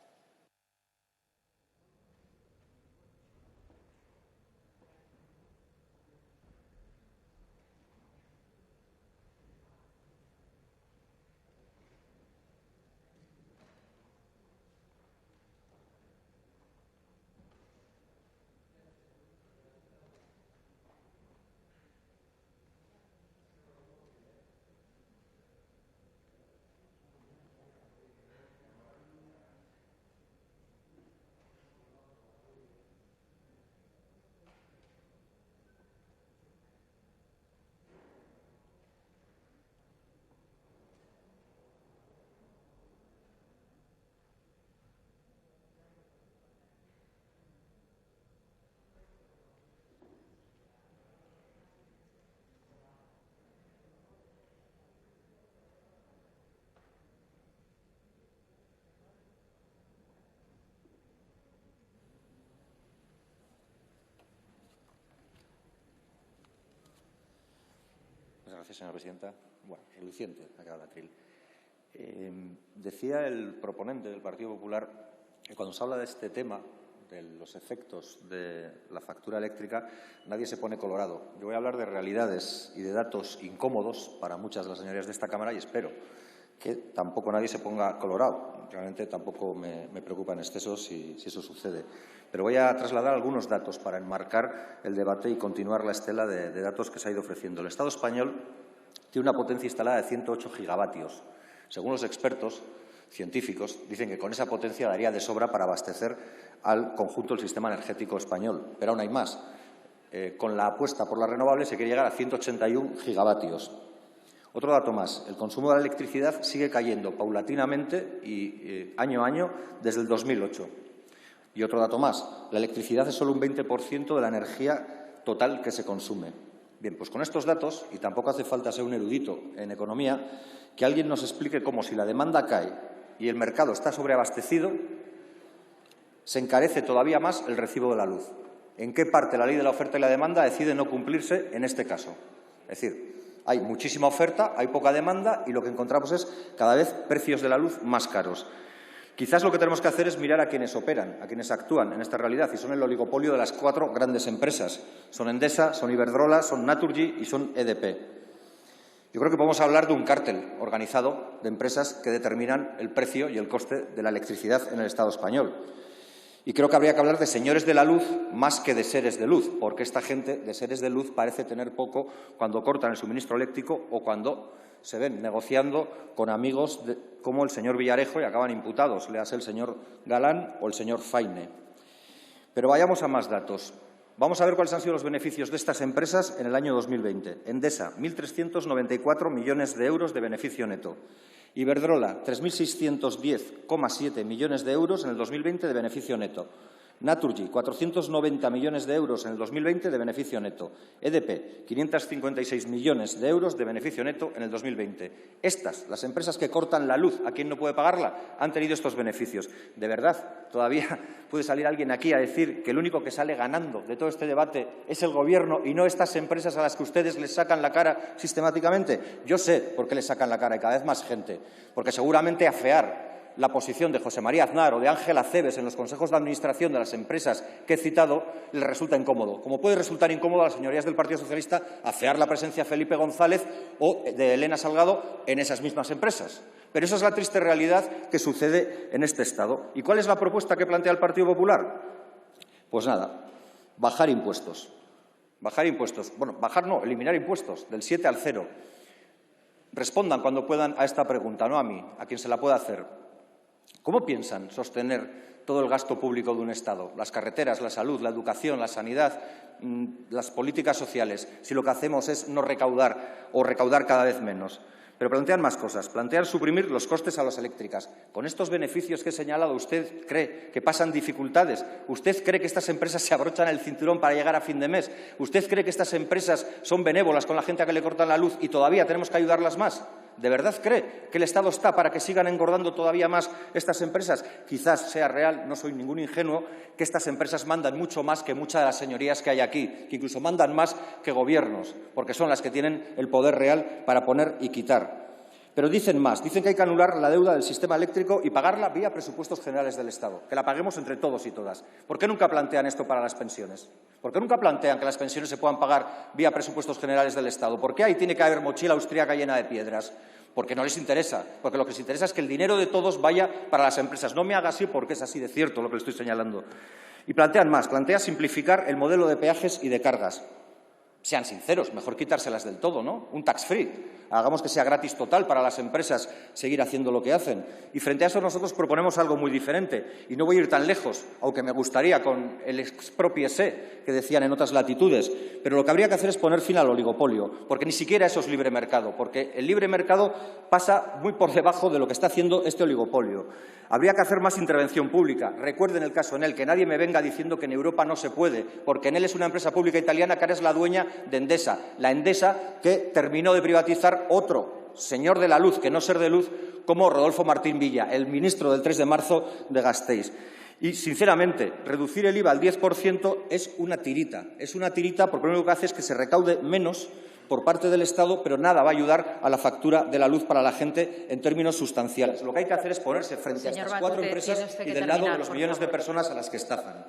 Gracias, señora presidenta. Bueno, reluciente ha quedado el atril. Decía el proponente del Partido Popular que cuando se habla de este tema, de los efectos de la factura eléctrica, nadie se pone colorado. Yo voy a hablar de realidades y de datos incómodos para muchas de las señorías de esta Cámara y espero que tampoco nadie se ponga colorado. Realmente tampoco me preocupa en exceso si eso sucede. Pero voy a trasladar algunos datos para enmarcar el debate y continuar la estela de datos que se ha ido ofreciendo. El Estado español tiene una potencia instalada de 108 gigavatios. Según los expertos científicos, dicen que con esa potencia daría de sobra para abastecer al conjunto del sistema energético español. Pero aún hay más. Con la apuesta por las renovables se quiere llegar a 181 gigavatios. Otro dato más. El consumo de la electricidad sigue cayendo paulatinamente y año a año desde el 2008. Y otro dato más. La electricidad es solo un 20% de la energía total que se consume. Bien, pues con estos datos, y tampoco hace falta ser un erudito en economía, que alguien nos explique cómo si la demanda cae y el mercado está sobreabastecido, se encarece todavía más el recibo de la luz. ¿En qué parte la ley de la oferta y la demanda decide no cumplirse en este caso? Es decir, hay muchísima oferta, hay poca demanda y lo que encontramos es cada vez precios de la luz más caros. Quizás lo que tenemos que hacer es mirar a quienes operan, a quienes actúan en esta realidad y son el oligopolio de las 4 grandes empresas. Son Endesa, son Iberdrola, son Naturgy y son EDP. Yo creo que podemos hablar de un cártel organizado de empresas que determinan el precio y el coste de la electricidad en el Estado español. Y creo que habría que hablar de señores de la luz más que de seres de luz, porque esta gente de seres de luz parece tener poco cuando cortan el suministro eléctrico o cuando se ven negociando con amigos como el señor Villarejo y acaban imputados, léase el señor Galán o el señor Faine. Pero vayamos a más datos. Vamos a ver cuáles han sido los beneficios de estas empresas en el año 2020. Endesa, 1.394 millones de euros de beneficio neto. Iberdrola, 3.610,7 millones de euros en el 2020 de beneficio neto. Naturgy, 490 millones de euros en el 2020 de beneficio neto. EDP, 556 millones de euros de beneficio neto en el 2020. Estas, las empresas que cortan la luz a quien no puede pagarla, han tenido estos beneficios. ¿De verdad todavía puede salir alguien aquí a decir que el único que sale ganando de todo este debate es el Gobierno y no estas empresas a las que ustedes les sacan la cara sistemáticamente? Yo sé por qué les sacan la cara y cada vez más gente. Porque seguramente afear la posición de José María Aznar o de Ángel Acebes en los consejos de administración de las empresas que he citado les resulta incómodo. Como puede resultar incómodo a las señorías del Partido Socialista afear la presencia de Felipe González o de Elena Salgado en esas mismas empresas. Pero esa es la triste realidad que sucede en este Estado. ¿Y cuál es la propuesta que plantea el Partido Popular? Pues nada, bajar impuestos. Bajar impuestos. Bueno, bajar no, eliminar impuestos, del 7 al 0. Respondan cuando puedan a esta pregunta, no a mí, a quien se la pueda hacer. ¿Cómo piensan sostener todo el gasto público de un Estado? Las carreteras, la salud, la educación, la sanidad, las políticas sociales, si lo que hacemos es no recaudar o recaudar cada vez menos. Pero plantean más cosas. Plantean suprimir los costes a las eléctricas. Con estos beneficios que he señalado, ¿usted cree que pasan dificultades? ¿Usted cree que estas empresas se abrochan el cinturón para llegar a fin de mes? ¿Usted cree que estas empresas son benévolas con la gente a que le cortan la luz y todavía tenemos que ayudarlas más? ¿De verdad cree que el Estado está para que sigan engordando todavía más estas empresas? Quizás sea real, no soy ningún ingenuo, que estas empresas mandan mucho más que muchas de las señorías que hay aquí, que incluso mandan más que gobiernos, porque son las que tienen el poder real para poner y quitar. Pero dicen más, dicen que hay que anular la deuda del sistema eléctrico y pagarla vía presupuestos generales del Estado, que la paguemos entre todos y todas. ¿Por qué nunca plantean esto para las pensiones? ¿Por qué nunca plantean que las pensiones se puedan pagar vía presupuestos generales del Estado? ¿Por qué ahí tiene que haber mochila austríaca llena de piedras? Porque no les interesa, porque lo que les interesa es que el dinero de todos vaya para las empresas. No me haga así porque es así de cierto lo que le estoy señalando. Y plantean más, plantea simplificar el modelo de peajes y de cargas. Sean sinceros, mejor quitárselas del todo, ¿no? Un tax free. Hagamos que sea gratis total para las empresas seguir haciendo lo que hacen. Y frente a eso nosotros proponemos algo muy diferente. Y no voy a ir tan lejos, aunque me gustaría con el expropiese que decían en otras latitudes. Pero lo que habría que hacer es poner fin al oligopolio, porque ni siquiera eso es libre mercado, porque el libre mercado pasa muy por debajo de lo que está haciendo este oligopolio. Habría que hacer más intervención pública. Recuerden el caso Enel, que nadie me venga diciendo que en Europa no se puede, porque Enel es una empresa pública italiana que ahora es la dueña de Endesa. La Endesa que terminó de privatizar otro señor de la luz, que no ser de luz, como Rodolfo Martín Villa, el ministro del 3 de marzo de Gasteiz. Y, sinceramente, reducir el IVA al 10% es una tirita. Es una tirita porque lo único que hace es que se recaude menos por parte del Estado, pero nada va a ayudar a la factura de la luz para la gente en términos sustanciales. Lo que hay que hacer es ponerse frente a estas cuatro empresas y del lado de los millones de personas a las que estafan.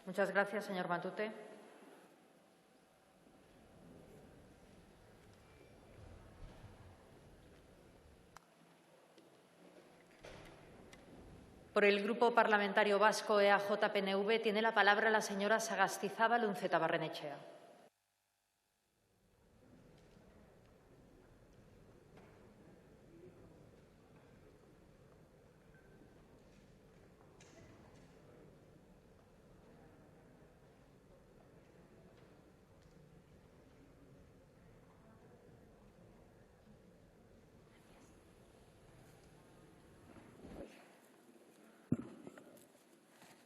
Muchas gracias, señor Matute. Por el Grupo Parlamentario Vasco EAJ-PNV tiene la palabra la señora Sagastizábal Unceta Barrenechea.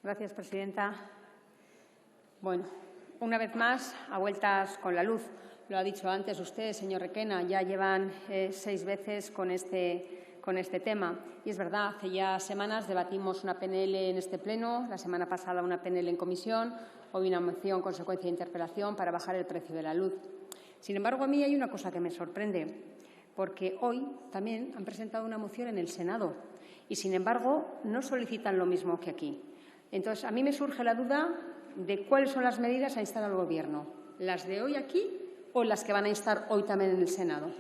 Gracias, presidenta. Bueno, una vez más, a vueltas con la luz. Lo ha dicho antes usted, señor Requena, ya llevan 6 veces con este tema. Y es verdad, hace ya semanas debatimos una PNL en este Pleno, la semana pasada una PNL en comisión, hoy una moción consecuencia de interpelación para bajar el precio de la luz. Sin embargo, a mí hay una cosa que me sorprende, porque hoy también han presentado una moción en el Senado y, sin embargo, no solicitan lo mismo que aquí. Entonces, a mí me surge la duda de cuáles son las medidas a instar al Gobierno, las de hoy aquí o las que van a instar hoy también en el Senado.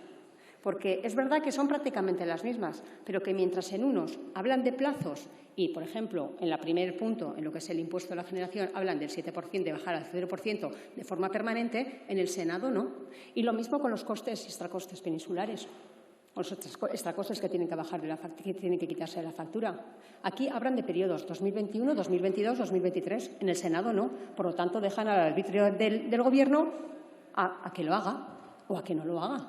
Porque es verdad que son prácticamente las mismas, pero que mientras en unos hablan de plazos y, por ejemplo, en el primer punto, en lo que es el impuesto a la generación, hablan del 7%, de bajar al 0% de forma permanente, en el Senado no. Y lo mismo con los costes y extracostes peninsulares. Los extracostes que tienen que bajar que tienen que quitarse de la factura. Aquí hablan de periodos 2021, 2022, 2023. En el Senado no. Por lo tanto, dejan al arbitrio del Gobierno a que lo haga o a que no lo haga.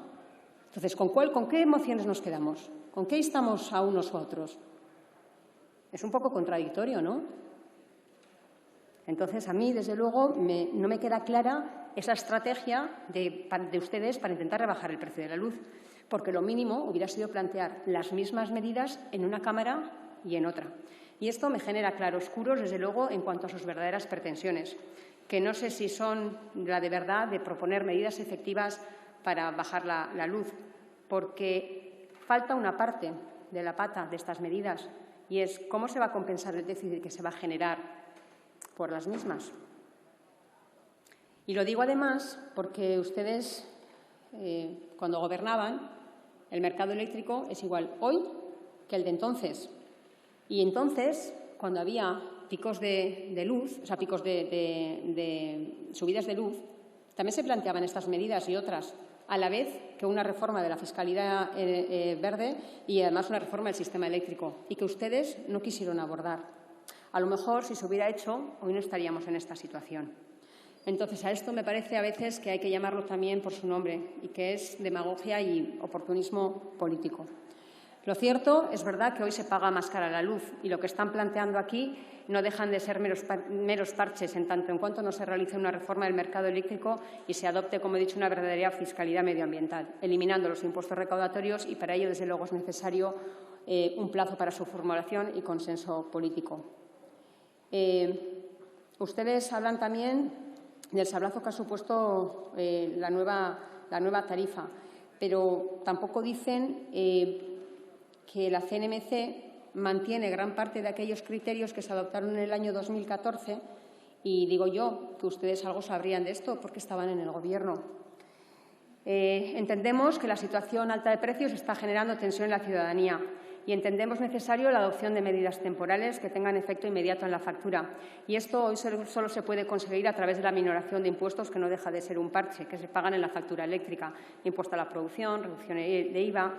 Entonces, ¿con qué emociones nos quedamos? ¿Con qué instamos a unos u a otros? Es un poco contradictorio, ¿no? Entonces, a mí, desde luego, no me queda clara esa estrategia de ustedes para intentar rebajar el precio de la luz. Porque lo mínimo hubiera sido plantear las mismas medidas en una Cámara y en otra. Y esto me genera claroscuros, desde luego, en cuanto a sus verdaderas pretensiones, que no sé si son la de verdad de proponer medidas efectivas para bajar la luz, porque falta una parte de la pata de estas medidas y es cómo se va a compensar el déficit que se va a generar por las mismas. Y lo digo además porque ustedes, cuando gobernaban, el mercado eléctrico es igual hoy que el de entonces. Y entonces, cuando había picos de luz, o sea, picos de subidas de luz, también se planteaban estas medidas y otras, a la vez que una reforma de la fiscalidad verde y además una reforma del sistema eléctrico, y que ustedes no quisieron abordar. A lo mejor, si se hubiera hecho, hoy no estaríamos en esta situación. Entonces, a esto me parece a veces que hay que llamarlo también por su nombre y que es demagogia y oportunismo político. Lo cierto es verdad que hoy se paga más cara la luz y lo que están planteando aquí no dejan de ser meros parches en tanto en cuanto no se realice una reforma del mercado eléctrico y se adopte, como he dicho, una verdadera fiscalidad medioambiental, eliminando los impuestos recaudatorios y para ello, desde luego, es necesario un plazo para su formulación y consenso político. Ustedes hablan también del sablazo que ha supuesto la nueva tarifa. pero tampoco dicen que la CNMC mantiene gran parte de aquellos criterios que se adoptaron en el año 2014 y digo yo que ustedes algo sabrían de esto porque estaban en el Gobierno. Entendemos que la situación alta de precios está generando tensión en la ciudadanía y entendemos necesario la adopción de medidas temporales que tengan efecto inmediato en la factura. Y esto hoy solo se puede conseguir a través de la minoración de impuestos, que no deja de ser un parche, que se pagan en la factura eléctrica. Impuesto a la producción, reducción de IVA,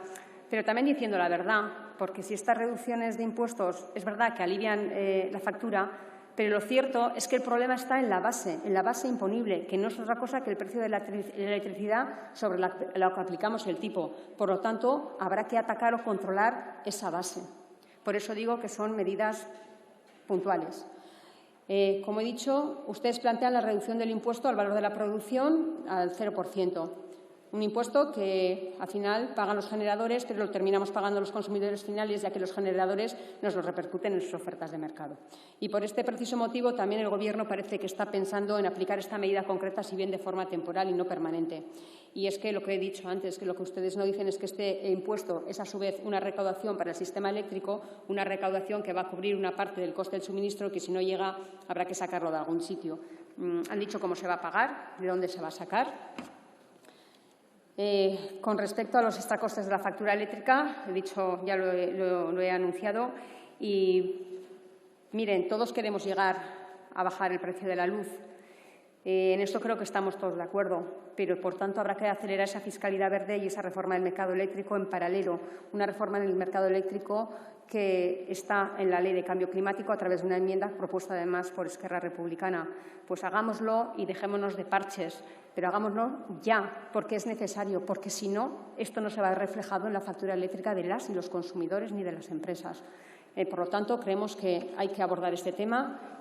pero también diciendo la verdad, porque si estas reducciones de impuestos es verdad que alivian la factura, pero lo cierto es que el problema está en la base imponible, que no es otra cosa que el precio de la electricidad sobre la que aplicamos el tipo. Por lo tanto, habrá que atacar o controlar esa base. Por eso digo que son medidas puntuales. Como he dicho, ustedes plantean la reducción del impuesto al valor de la producción al 0%. Un impuesto que, al final, pagan los generadores, pero lo terminamos pagando los consumidores finales, ya que los generadores nos lo repercuten en sus ofertas de mercado. Y por este preciso motivo, también el Gobierno parece que está pensando en aplicar esta medida concreta, si bien de forma temporal y no permanente. Y es que lo que he dicho antes, que lo que ustedes no dicen es que este impuesto es, a su vez, una recaudación para el sistema eléctrico, una recaudación que va a cubrir una parte del coste del suministro, que si no llega habrá que sacarlo de algún sitio. Han dicho cómo se va a pagar, de dónde se va a sacar. Con respecto a los extracostes de la factura eléctrica, he dicho, ya lo he anunciado, y miren, todos queremos llegar a bajar el precio de la luz. En esto creo que estamos todos de acuerdo, pero, por tanto, habrá que acelerar esa fiscalidad verde y esa reforma del mercado eléctrico en paralelo, una reforma en el mercado eléctrico que está en la Ley de Cambio Climático a través de una enmienda propuesta, además, por Esquerra Republicana. Pues hagámoslo y dejémonos de parches, pero hagámoslo ya, porque es necesario, porque si no, esto no se va a ver reflejado en la factura eléctrica de las y los consumidores ni de las empresas. Por lo tanto, creemos que hay que abordar este tema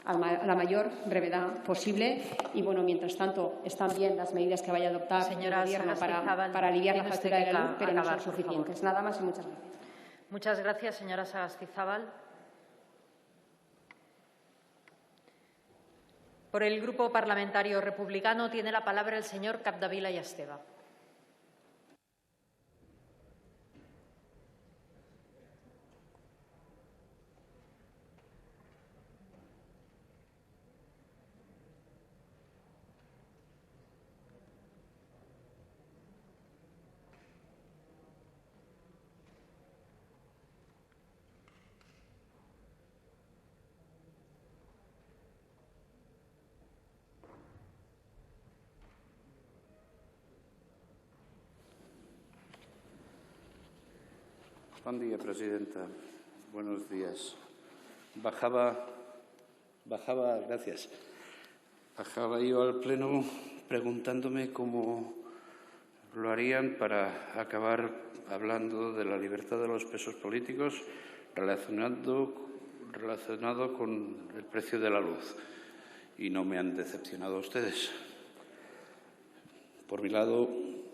a la mayor brevedad posible y, bueno, mientras tanto, están bien las medidas que vaya a adoptar el Gobierno para aliviar la factura de la luz, pero no son suficientes. Nada más y muchas gracias. Muchas gracias, señora Sagastizábal. Por el Grupo Parlamentario Republicano tiene la palabra el señor Capdevila i Esteve. Buen día, presidenta. Buenos días. Bajaba yo al Pleno preguntándome cómo lo harían para acabar hablando de la libertad de los presos políticos relacionado con el precio de la luz. Y no me han decepcionado ustedes. Por mi lado,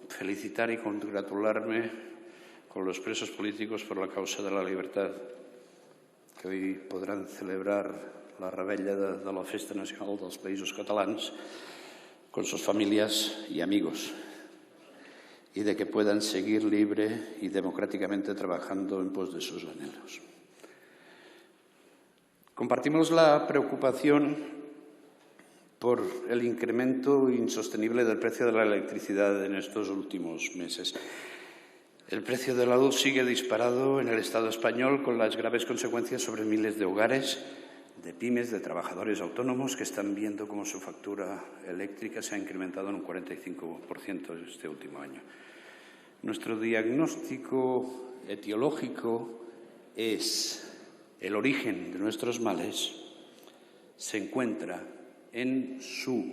felicitar y congratularme con los presos políticos por la causa de la libertad, que hoy podran celebrar la revetlla de la Festa Nacional dels Països Catalans con sus familias y amigos, y de que puedan seguir libre y democráticamente trabajando en pos de sus anhelos. Compartimos la preocupación por el incremento insostenible del precio de la electricidad en estos últimos meses. El precio de la luz sigue disparado en el Estado español, con las graves consecuencias sobre miles de hogares, de pymes, de trabajadores autónomos que están viendo cómo su factura eléctrica se ha incrementado en un 45% este último año. Nuestro diagnóstico etiológico es el origen de nuestros males se encuentra en su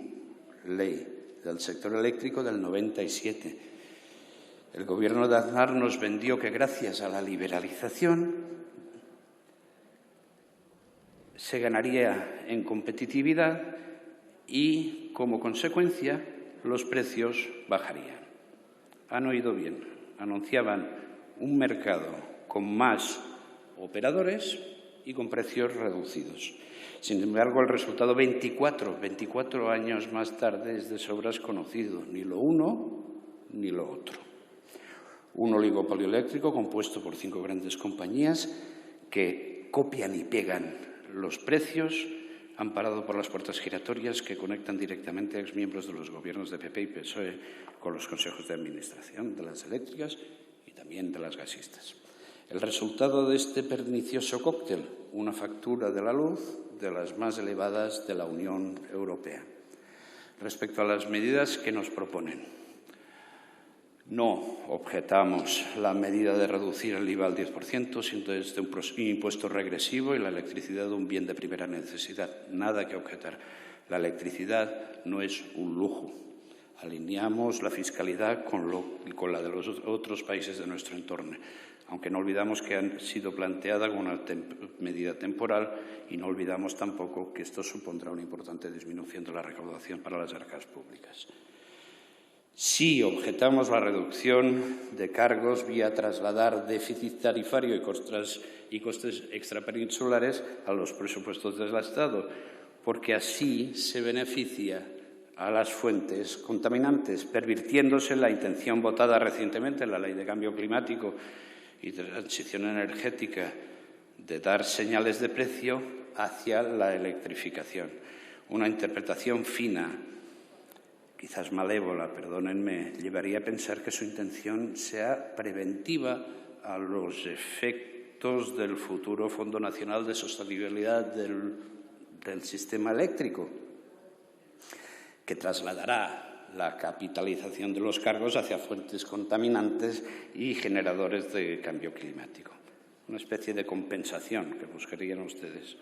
ley del sector eléctrico del 97. El Gobierno de Aznar nos vendió que gracias a la liberalización se ganaría en competitividad y, como consecuencia, los precios bajarían. Han oído bien, anunciaban un mercado con más operadores y con precios reducidos. Sin embargo, el resultado 24 años más tarde es de sobras conocido. Ni lo uno ni lo otro. Un oligopolio eléctrico compuesto por 5 grandes compañías que copian y pegan los precios, amparado por las puertas giratorias que conectan directamente a exmiembros de los gobiernos de PP y PSOE con los consejos de administración de las eléctricas y también de las gasistas. El resultado de este pernicioso cóctel, una factura de la luz de las más elevadas de la Unión Europea. Respecto a las medidas que nos proponen, no objetamos la medida de reducir el IVA al 10%, siendo este un impuesto regresivo y la electricidad un bien de primera necesidad. Nada que objetar. La electricidad no es un lujo. Alineamos la fiscalidad con la de los otros países de nuestro entorno, aunque no olvidamos que ha sido planteada como una medida temporal y no olvidamos tampoco que esto supondrá una importante disminución de la recaudación para las arcas públicas. Sí objetamos la reducción de cargos vía trasladar déficit tarifario y costes extrapeninsulares a los presupuestos del Estado, porque así se beneficia a las fuentes contaminantes, pervirtiéndose la intención votada recientemente en la Ley de Cambio Climático y Transición Energética de dar señales de precio hacia la electrificación. Una interpretación fina, quizás malévola, perdónenme, llevaría a pensar que su intención sea preventiva a los efectos del futuro Fondo Nacional de Sostenibilidad del sistema eléctrico, que trasladará la capitalización de los cargos hacia fuentes contaminantes y generadores de cambio climático. Una especie de compensación que buscarían ustedes.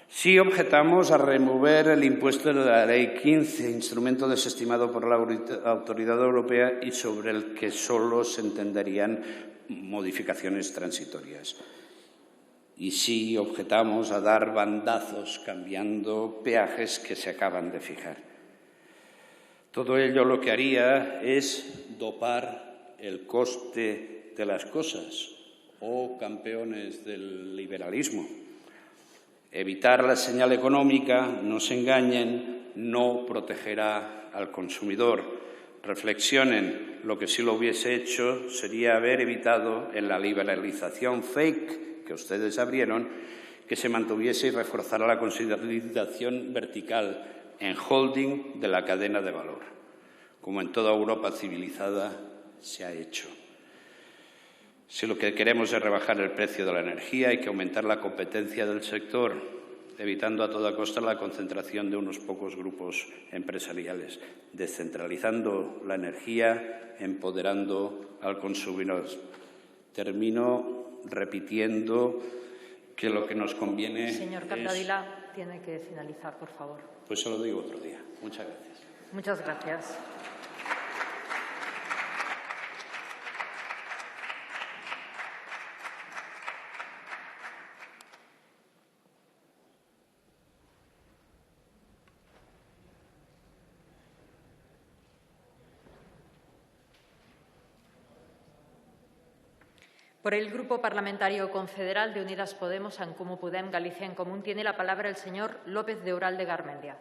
Sí objetamos a remover el impuesto de la Ley 15, instrumento desestimado por la Autoridad Europea y sobre el que solo se entenderían modificaciones transitorias. Y sí objetamos a dar bandazos cambiando peajes que se acaban de fijar. Todo ello lo que haría es dopar el coste de las cosas, campeones del liberalismo. Evitar la señal económica, no se engañen, no protegerá al consumidor. Reflexionen, lo que sí lo hubiese hecho sería haber evitado en la liberalización fake que ustedes abrieron, que se mantuviese y reforzara la consolidación vertical en holding de la cadena de valor, como en toda Europa civilizada se ha hecho. Si lo que queremos es rebajar el precio de la energía, hay que aumentar la competencia del sector, evitando a toda costa la concentración de unos pocos grupos empresariales, descentralizando la energía, empoderando al consumidor. Termino repitiendo que lo que nos conviene Señor Capdevila, tiene que finalizar, por favor. Pues se lo digo otro día. Muchas gracias. Muchas gracias. Por el Grupo Parlamentario Confederal de Unidas Podemos, En Comú Podem, Galicia en Común, tiene la palabra el señor López de Ural de Garmendia.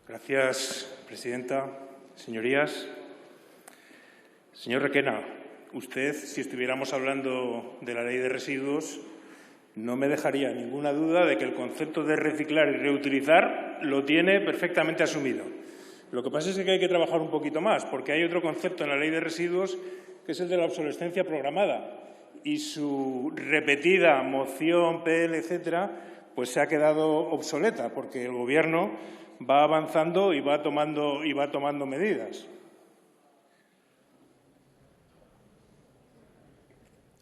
Gracias, presidenta. Señorías, señor Requena, usted, si estuviéramos hablando de la Ley de Residuos, no me dejaría ninguna duda de que el concepto de reciclar y reutilizar lo tiene perfectamente asumido. Lo que pasa es que hay que trabajar un poquito más, porque hay otro concepto en la Ley de Residuos que es el de la obsolescencia programada, y su repetida moción, PL, etcétera, pues se ha quedado obsoleta, porque el Gobierno va avanzando y va tomando medidas.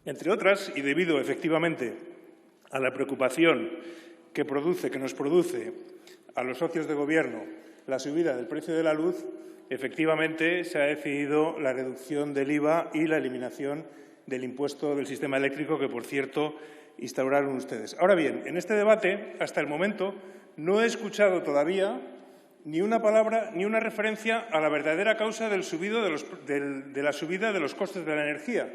Entre otras, y debido efectivamente a la preocupación que nos produce a los socios de Gobierno la subida del precio de la luz, efectivamente se ha decidido la reducción del IVA y la eliminación del impuesto del sistema eléctrico que, por cierto, instauraron ustedes. Ahora bien, en este debate, hasta el momento, no he escuchado todavía ni una palabra ni una referencia a la verdadera causa de la subida de los costes de la energía,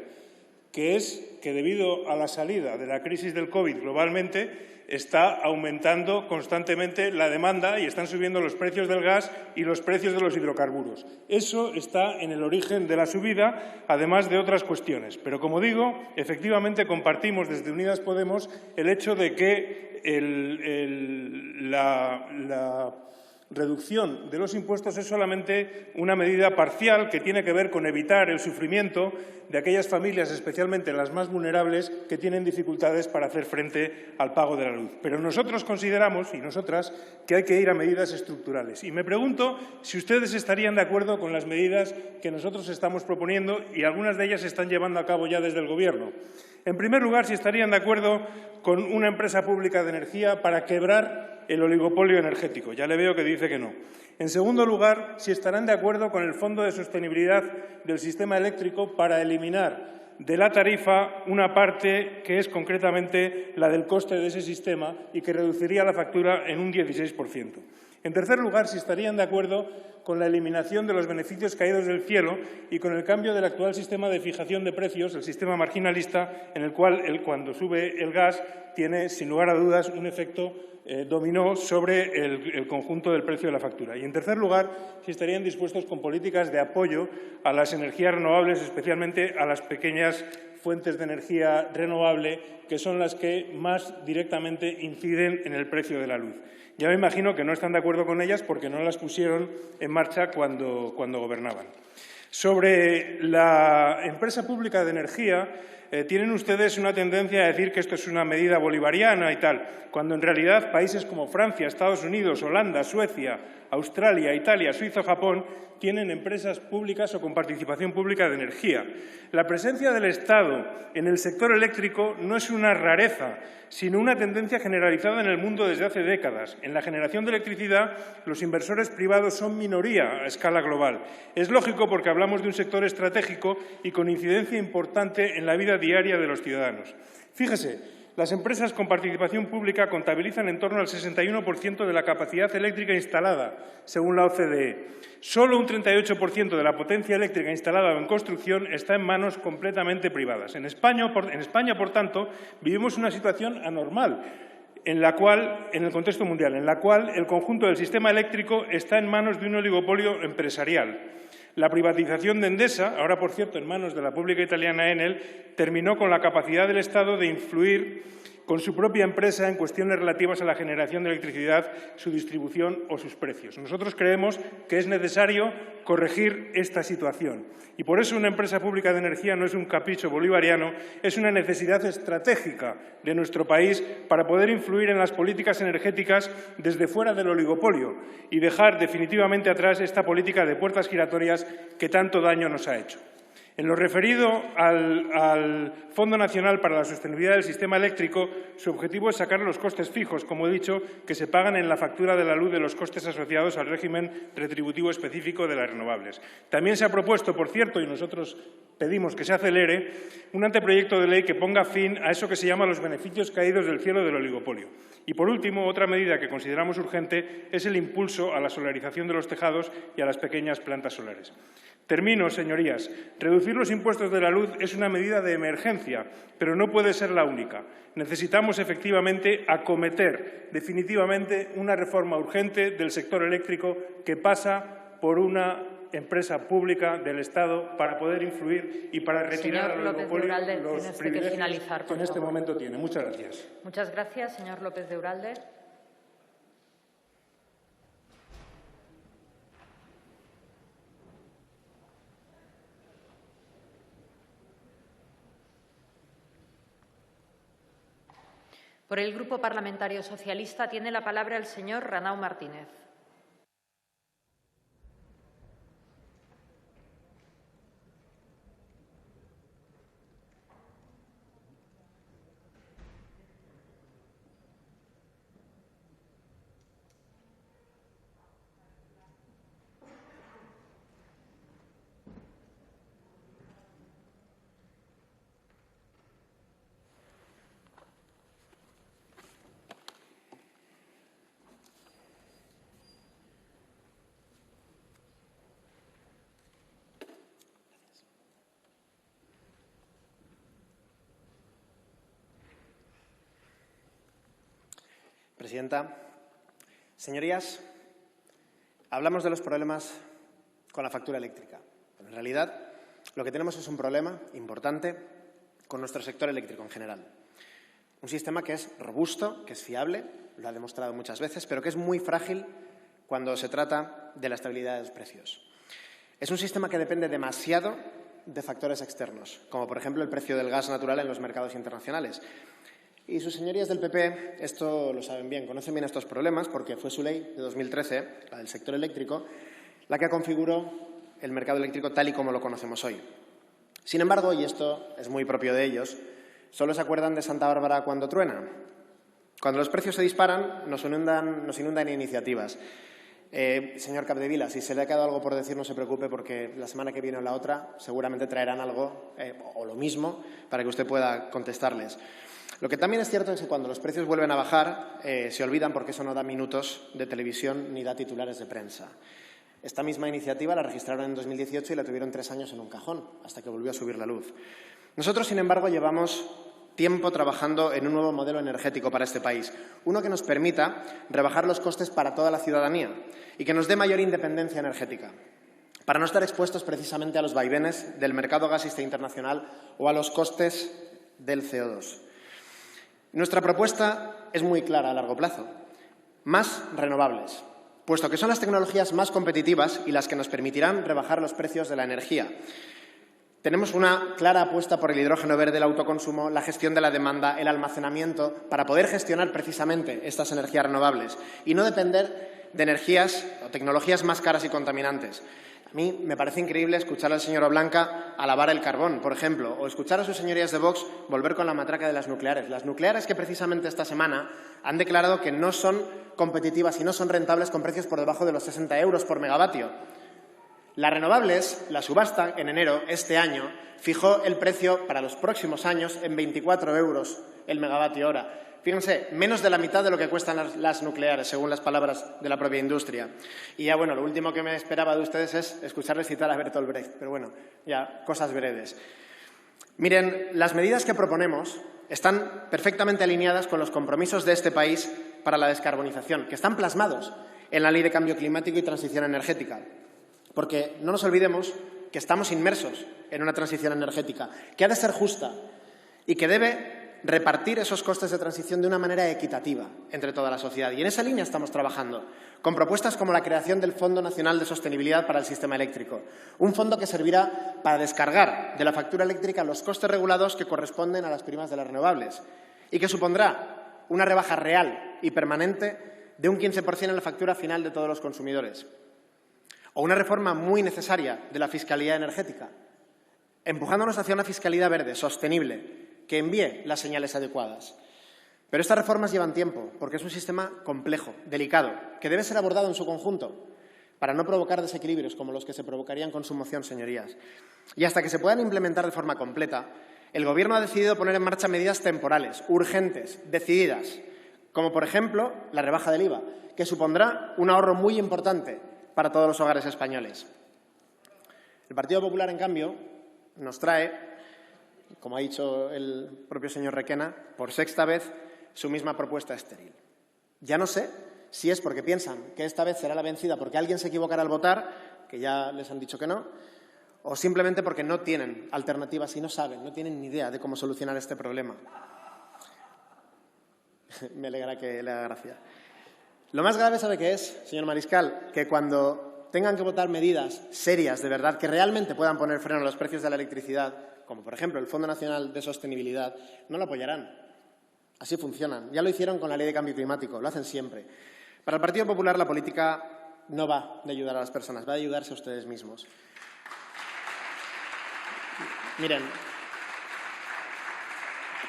que es que debido a la salida de la crisis del COVID globalmente está aumentando constantemente la demanda y están subiendo los precios del gas y los precios de los hidrocarburos. Eso está en el origen de la subida, además de otras cuestiones. Pero, como digo, efectivamente compartimos desde Unidas Podemos el hecho de que la reducción de los impuestos es solamente una medida parcial que tiene que ver con evitar el sufrimiento de aquellas familias, especialmente las más vulnerables, que tienen dificultades para hacer frente al pago de la luz. Pero nosotros consideramos, y nosotras, que hay que ir a medidas estructurales. Y me pregunto si ustedes estarían de acuerdo con las medidas que nosotros estamos proponiendo, y algunas de ellas se están llevando a cabo ya desde el Gobierno. En primer lugar, si estarían de acuerdo con una empresa pública de energía para quebrar el oligopolio energético. Ya le veo que dice que no. En segundo lugar, si estarán de acuerdo con el Fondo de Sostenibilidad del Sistema Eléctrico para eliminar de la tarifa una parte que es concretamente la del coste de ese sistema y que reduciría la factura en un 16%. En tercer lugar, si estarían de acuerdo con la eliminación de los beneficios caídos del cielo y con el cambio del actual sistema de fijación de precios, el sistema marginalista, en el cual cuando sube el gas tiene, sin lugar a dudas, un efecto dominó sobre el conjunto del precio de la factura. Y, en tercer lugar, si estarían dispuestos con políticas de apoyo a las energías renovables, especialmente a las pequeñas fuentes de energía renovable, que son las que más directamente inciden en el precio de la luz. Ya me imagino que no están de acuerdo con ellas porque no las pusieron en marcha cuando gobernaban. Sobre la empresa pública de energía, tienen ustedes una tendencia a decir que esto es una medida bolivariana y tal, cuando en realidad países como Francia, Estados Unidos, Holanda, Suecia, Australia, Italia, Suiza o Japón tienen empresas públicas o con participación pública de energía. La presencia del Estado en el sector eléctrico no es una rareza, sino una tendencia generalizada en el mundo desde hace décadas. En la generación de electricidad, los inversores privados son minoría a escala global. Es lógico porque hablamos de un sector estratégico y con incidencia importante en la vida diaria de los ciudadanos. Fíjese, las empresas con participación pública contabilizan en torno al 61% de la capacidad eléctrica instalada, según la OCDE. Solo un 38% de la potencia eléctrica instalada o en construcción está en manos completamente privadas. En España, por tanto, vivimos una situación anormal, en el contexto mundial, en la cual el conjunto del sistema eléctrico está en manos de un oligopolio empresarial. La privatización de Endesa, ahora por cierto en manos de la pública italiana Enel, terminó con la capacidad del Estado de influir con su propia empresa en cuestiones relativas a la generación de electricidad, su distribución o sus precios. Nosotros creemos que es necesario corregir esta situación y por eso una empresa pública de energía no es un capricho bolivariano, es una necesidad estratégica de nuestro país para poder influir en las políticas energéticas desde fuera del oligopolio y dejar definitivamente atrás esta política de puertas giratorias que tanto daño nos ha hecho. En lo referido al Fondo Nacional para la Sostenibilidad del Sistema Eléctrico, su objetivo es sacar los costes fijos, como he dicho, que se pagan en la factura de la luz de los costes asociados al régimen retributivo específico de las renovables. También se ha propuesto, por cierto, y nosotros pedimos que se acelere, un anteproyecto de ley que ponga fin a eso que se llama los beneficios caídos del cielo del oligopolio. Y, por último, otra medida que consideramos urgente es el impulso a la solarización de los tejados y a las pequeñas plantas solares. Termino, señorías. Reducir los impuestos de la luz es una medida de emergencia, pero no puede ser la única. Necesitamos, efectivamente, acometer definitivamente una reforma urgente del sector eléctrico que pasa por una empresa pública del Estado para poder influir y para retirar al oligopolio los privilegios que en este momento tiene. Muchas gracias. Muchas gracias, señor López de Uralde. Por el Grupo Parlamentario Socialista tiene la palabra el señor Ranao Martínez. presidenta. Señorías, hablamos de los problemas con la factura eléctrica. Pero en realidad, lo que tenemos es un problema importante con nuestro sector eléctrico en general. Un sistema que es robusto, que es fiable, lo ha demostrado muchas veces, pero que es muy frágil cuando se trata de la estabilidad de los precios. Es un sistema que depende demasiado de factores externos, como por ejemplo el precio del gas natural en los mercados internacionales. Y sus señorías del PP esto lo saben bien, conocen bien estos problemas porque fue su ley de 2013, la del sector eléctrico, la que configuró el mercado eléctrico tal y como lo conocemos hoy. Sin embargo, y esto es muy propio de ellos, solo se acuerdan de Santa Bárbara cuando truena. Cuando los precios se disparan, nos inundan iniciativas. Señor Capdevila, si se le ha quedado algo por decir, no se preocupe porque la semana que viene o la otra seguramente traerán algo o lo mismo para que usted pueda contestarles. Lo que también es cierto es que cuando los precios vuelven a bajar se olvidan porque eso no da minutos de televisión ni da titulares de prensa. Esta misma iniciativa la registraron en 2018 y la tuvieron 3 años en un cajón hasta que volvió a subir la luz. Nosotros, sin embargo, llevamos tiempo trabajando en un nuevo modelo energético para este país, uno que nos permita rebajar los costes para toda la ciudadanía y que nos dé mayor independencia energética, para no estar expuestos precisamente a los vaivenes del mercado gasista internacional o a los costes del CO2. Nuestra propuesta es muy clara a largo plazo. Más renovables, puesto que son las tecnologías más competitivas y las que nos permitirán rebajar los precios de la energía. Tenemos una clara apuesta por el hidrógeno verde, el autoconsumo, la gestión de la demanda, el almacenamiento, para poder gestionar precisamente estas energías renovables y no depender de energías o tecnologías más caras y contaminantes. A mí me parece increíble escuchar al señor Blanca alabar el carbón, por ejemplo, o escuchar a sus señorías de Vox volver con la matraca de las nucleares. Las nucleares que precisamente esta semana han declarado que no son competitivas y no son rentables con precios por debajo de los 60 euros por megavatio. Las renovables, la subasta en enero este año, fijó el precio para los próximos años en 24 euros el megavatio hora. Fíjense, menos de la mitad de lo que cuestan las nucleares, según las palabras de la propia industria. Y ya, bueno, lo último que me esperaba de ustedes es escucharles citar a Bertolt Brecht, pero bueno, ya cosas breves. Miren, las medidas que proponemos están perfectamente alineadas con los compromisos de este país para la descarbonización, que están plasmados en la Ley de Cambio Climático y Transición Energética. Porque no nos olvidemos que estamos inmersos en una transición energética que ha de ser justa y que debe repartir esos costes de transición de una manera equitativa entre toda la sociedad. Y en esa línea estamos trabajando, con propuestas como la creación del Fondo Nacional de Sostenibilidad para el Sistema Eléctrico, un fondo que servirá para descargar de la factura eléctrica los costes regulados que corresponden a las primas de las renovables y que supondrá una rebaja real y permanente de un 15% en la factura final de todos los consumidores. O una reforma muy necesaria de la fiscalidad energética, empujándonos hacia una fiscalidad verde, sostenible, que envíe las señales adecuadas. Pero estas reformas llevan tiempo, porque es un sistema complejo, delicado, que debe ser abordado en su conjunto, para no provocar desequilibrios como los que se provocarían con su moción, señorías. Y hasta que se puedan implementar de forma completa, el Gobierno ha decidido poner en marcha medidas temporales, urgentes, decididas, como por ejemplo la rebaja del IVA, que supondrá un ahorro muy importante para todos los hogares españoles. El Partido Popular, en cambio, nos trae, como ha dicho el propio señor Requena, por 6ª vez su misma propuesta estéril. Ya no sé si es porque piensan que esta vez será la vencida porque alguien se equivocará al votar, que ya les han dicho que no, o simplemente porque no tienen alternativas y no saben, no tienen ni idea de cómo solucionar este problema. Me alegra que le haga gracia. Lo más grave, ¿sabe qué es, señor Mariscal? Que cuando tengan que votar medidas serias, de verdad, que realmente puedan poner freno a los precios de la electricidad, como por ejemplo el Fondo Nacional de Sostenibilidad, no lo apoyarán. Así funcionan. Ya lo hicieron con la Ley de Cambio Climático, lo hacen siempre. Para el Partido Popular la política no va de ayudar a las personas, va de ayudarse a ustedes mismos. Miren,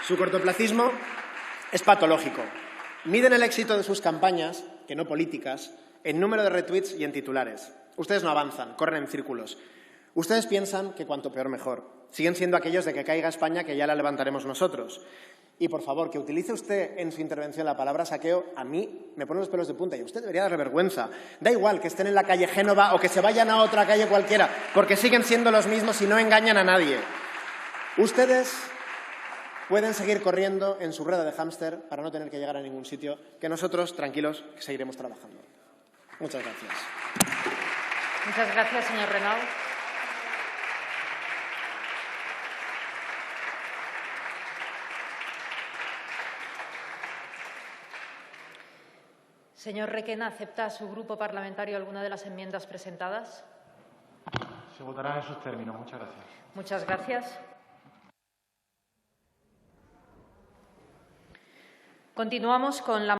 su cortoplacismo es patológico. Miden el éxito de sus campañas, que no políticas, en número de retweets y en titulares. Ustedes no avanzan, corren en círculos. Ustedes piensan que cuanto peor mejor. Siguen siendo aquellos de que caiga España, que ya la levantaremos nosotros. Y, por favor, que utilice usted en su intervención la palabra saqueo, a mí me pone los pelos de punta y a usted debería darle vergüenza. Da igual que estén en la calle Génova o que se vayan a otra calle cualquiera, porque siguen siendo los mismos y no engañan a nadie. Ustedes pueden seguir corriendo en su rueda de hámster para no tener que llegar a ningún sitio, que nosotros, tranquilos, seguiremos trabajando. Muchas gracias. Muchas gracias, señor Renau. Señor Requena, ¿acepta su grupo parlamentario alguna de las enmiendas presentadas? Se votará en esos términos. Muchas gracias. Muchas gracias. Continuamos con la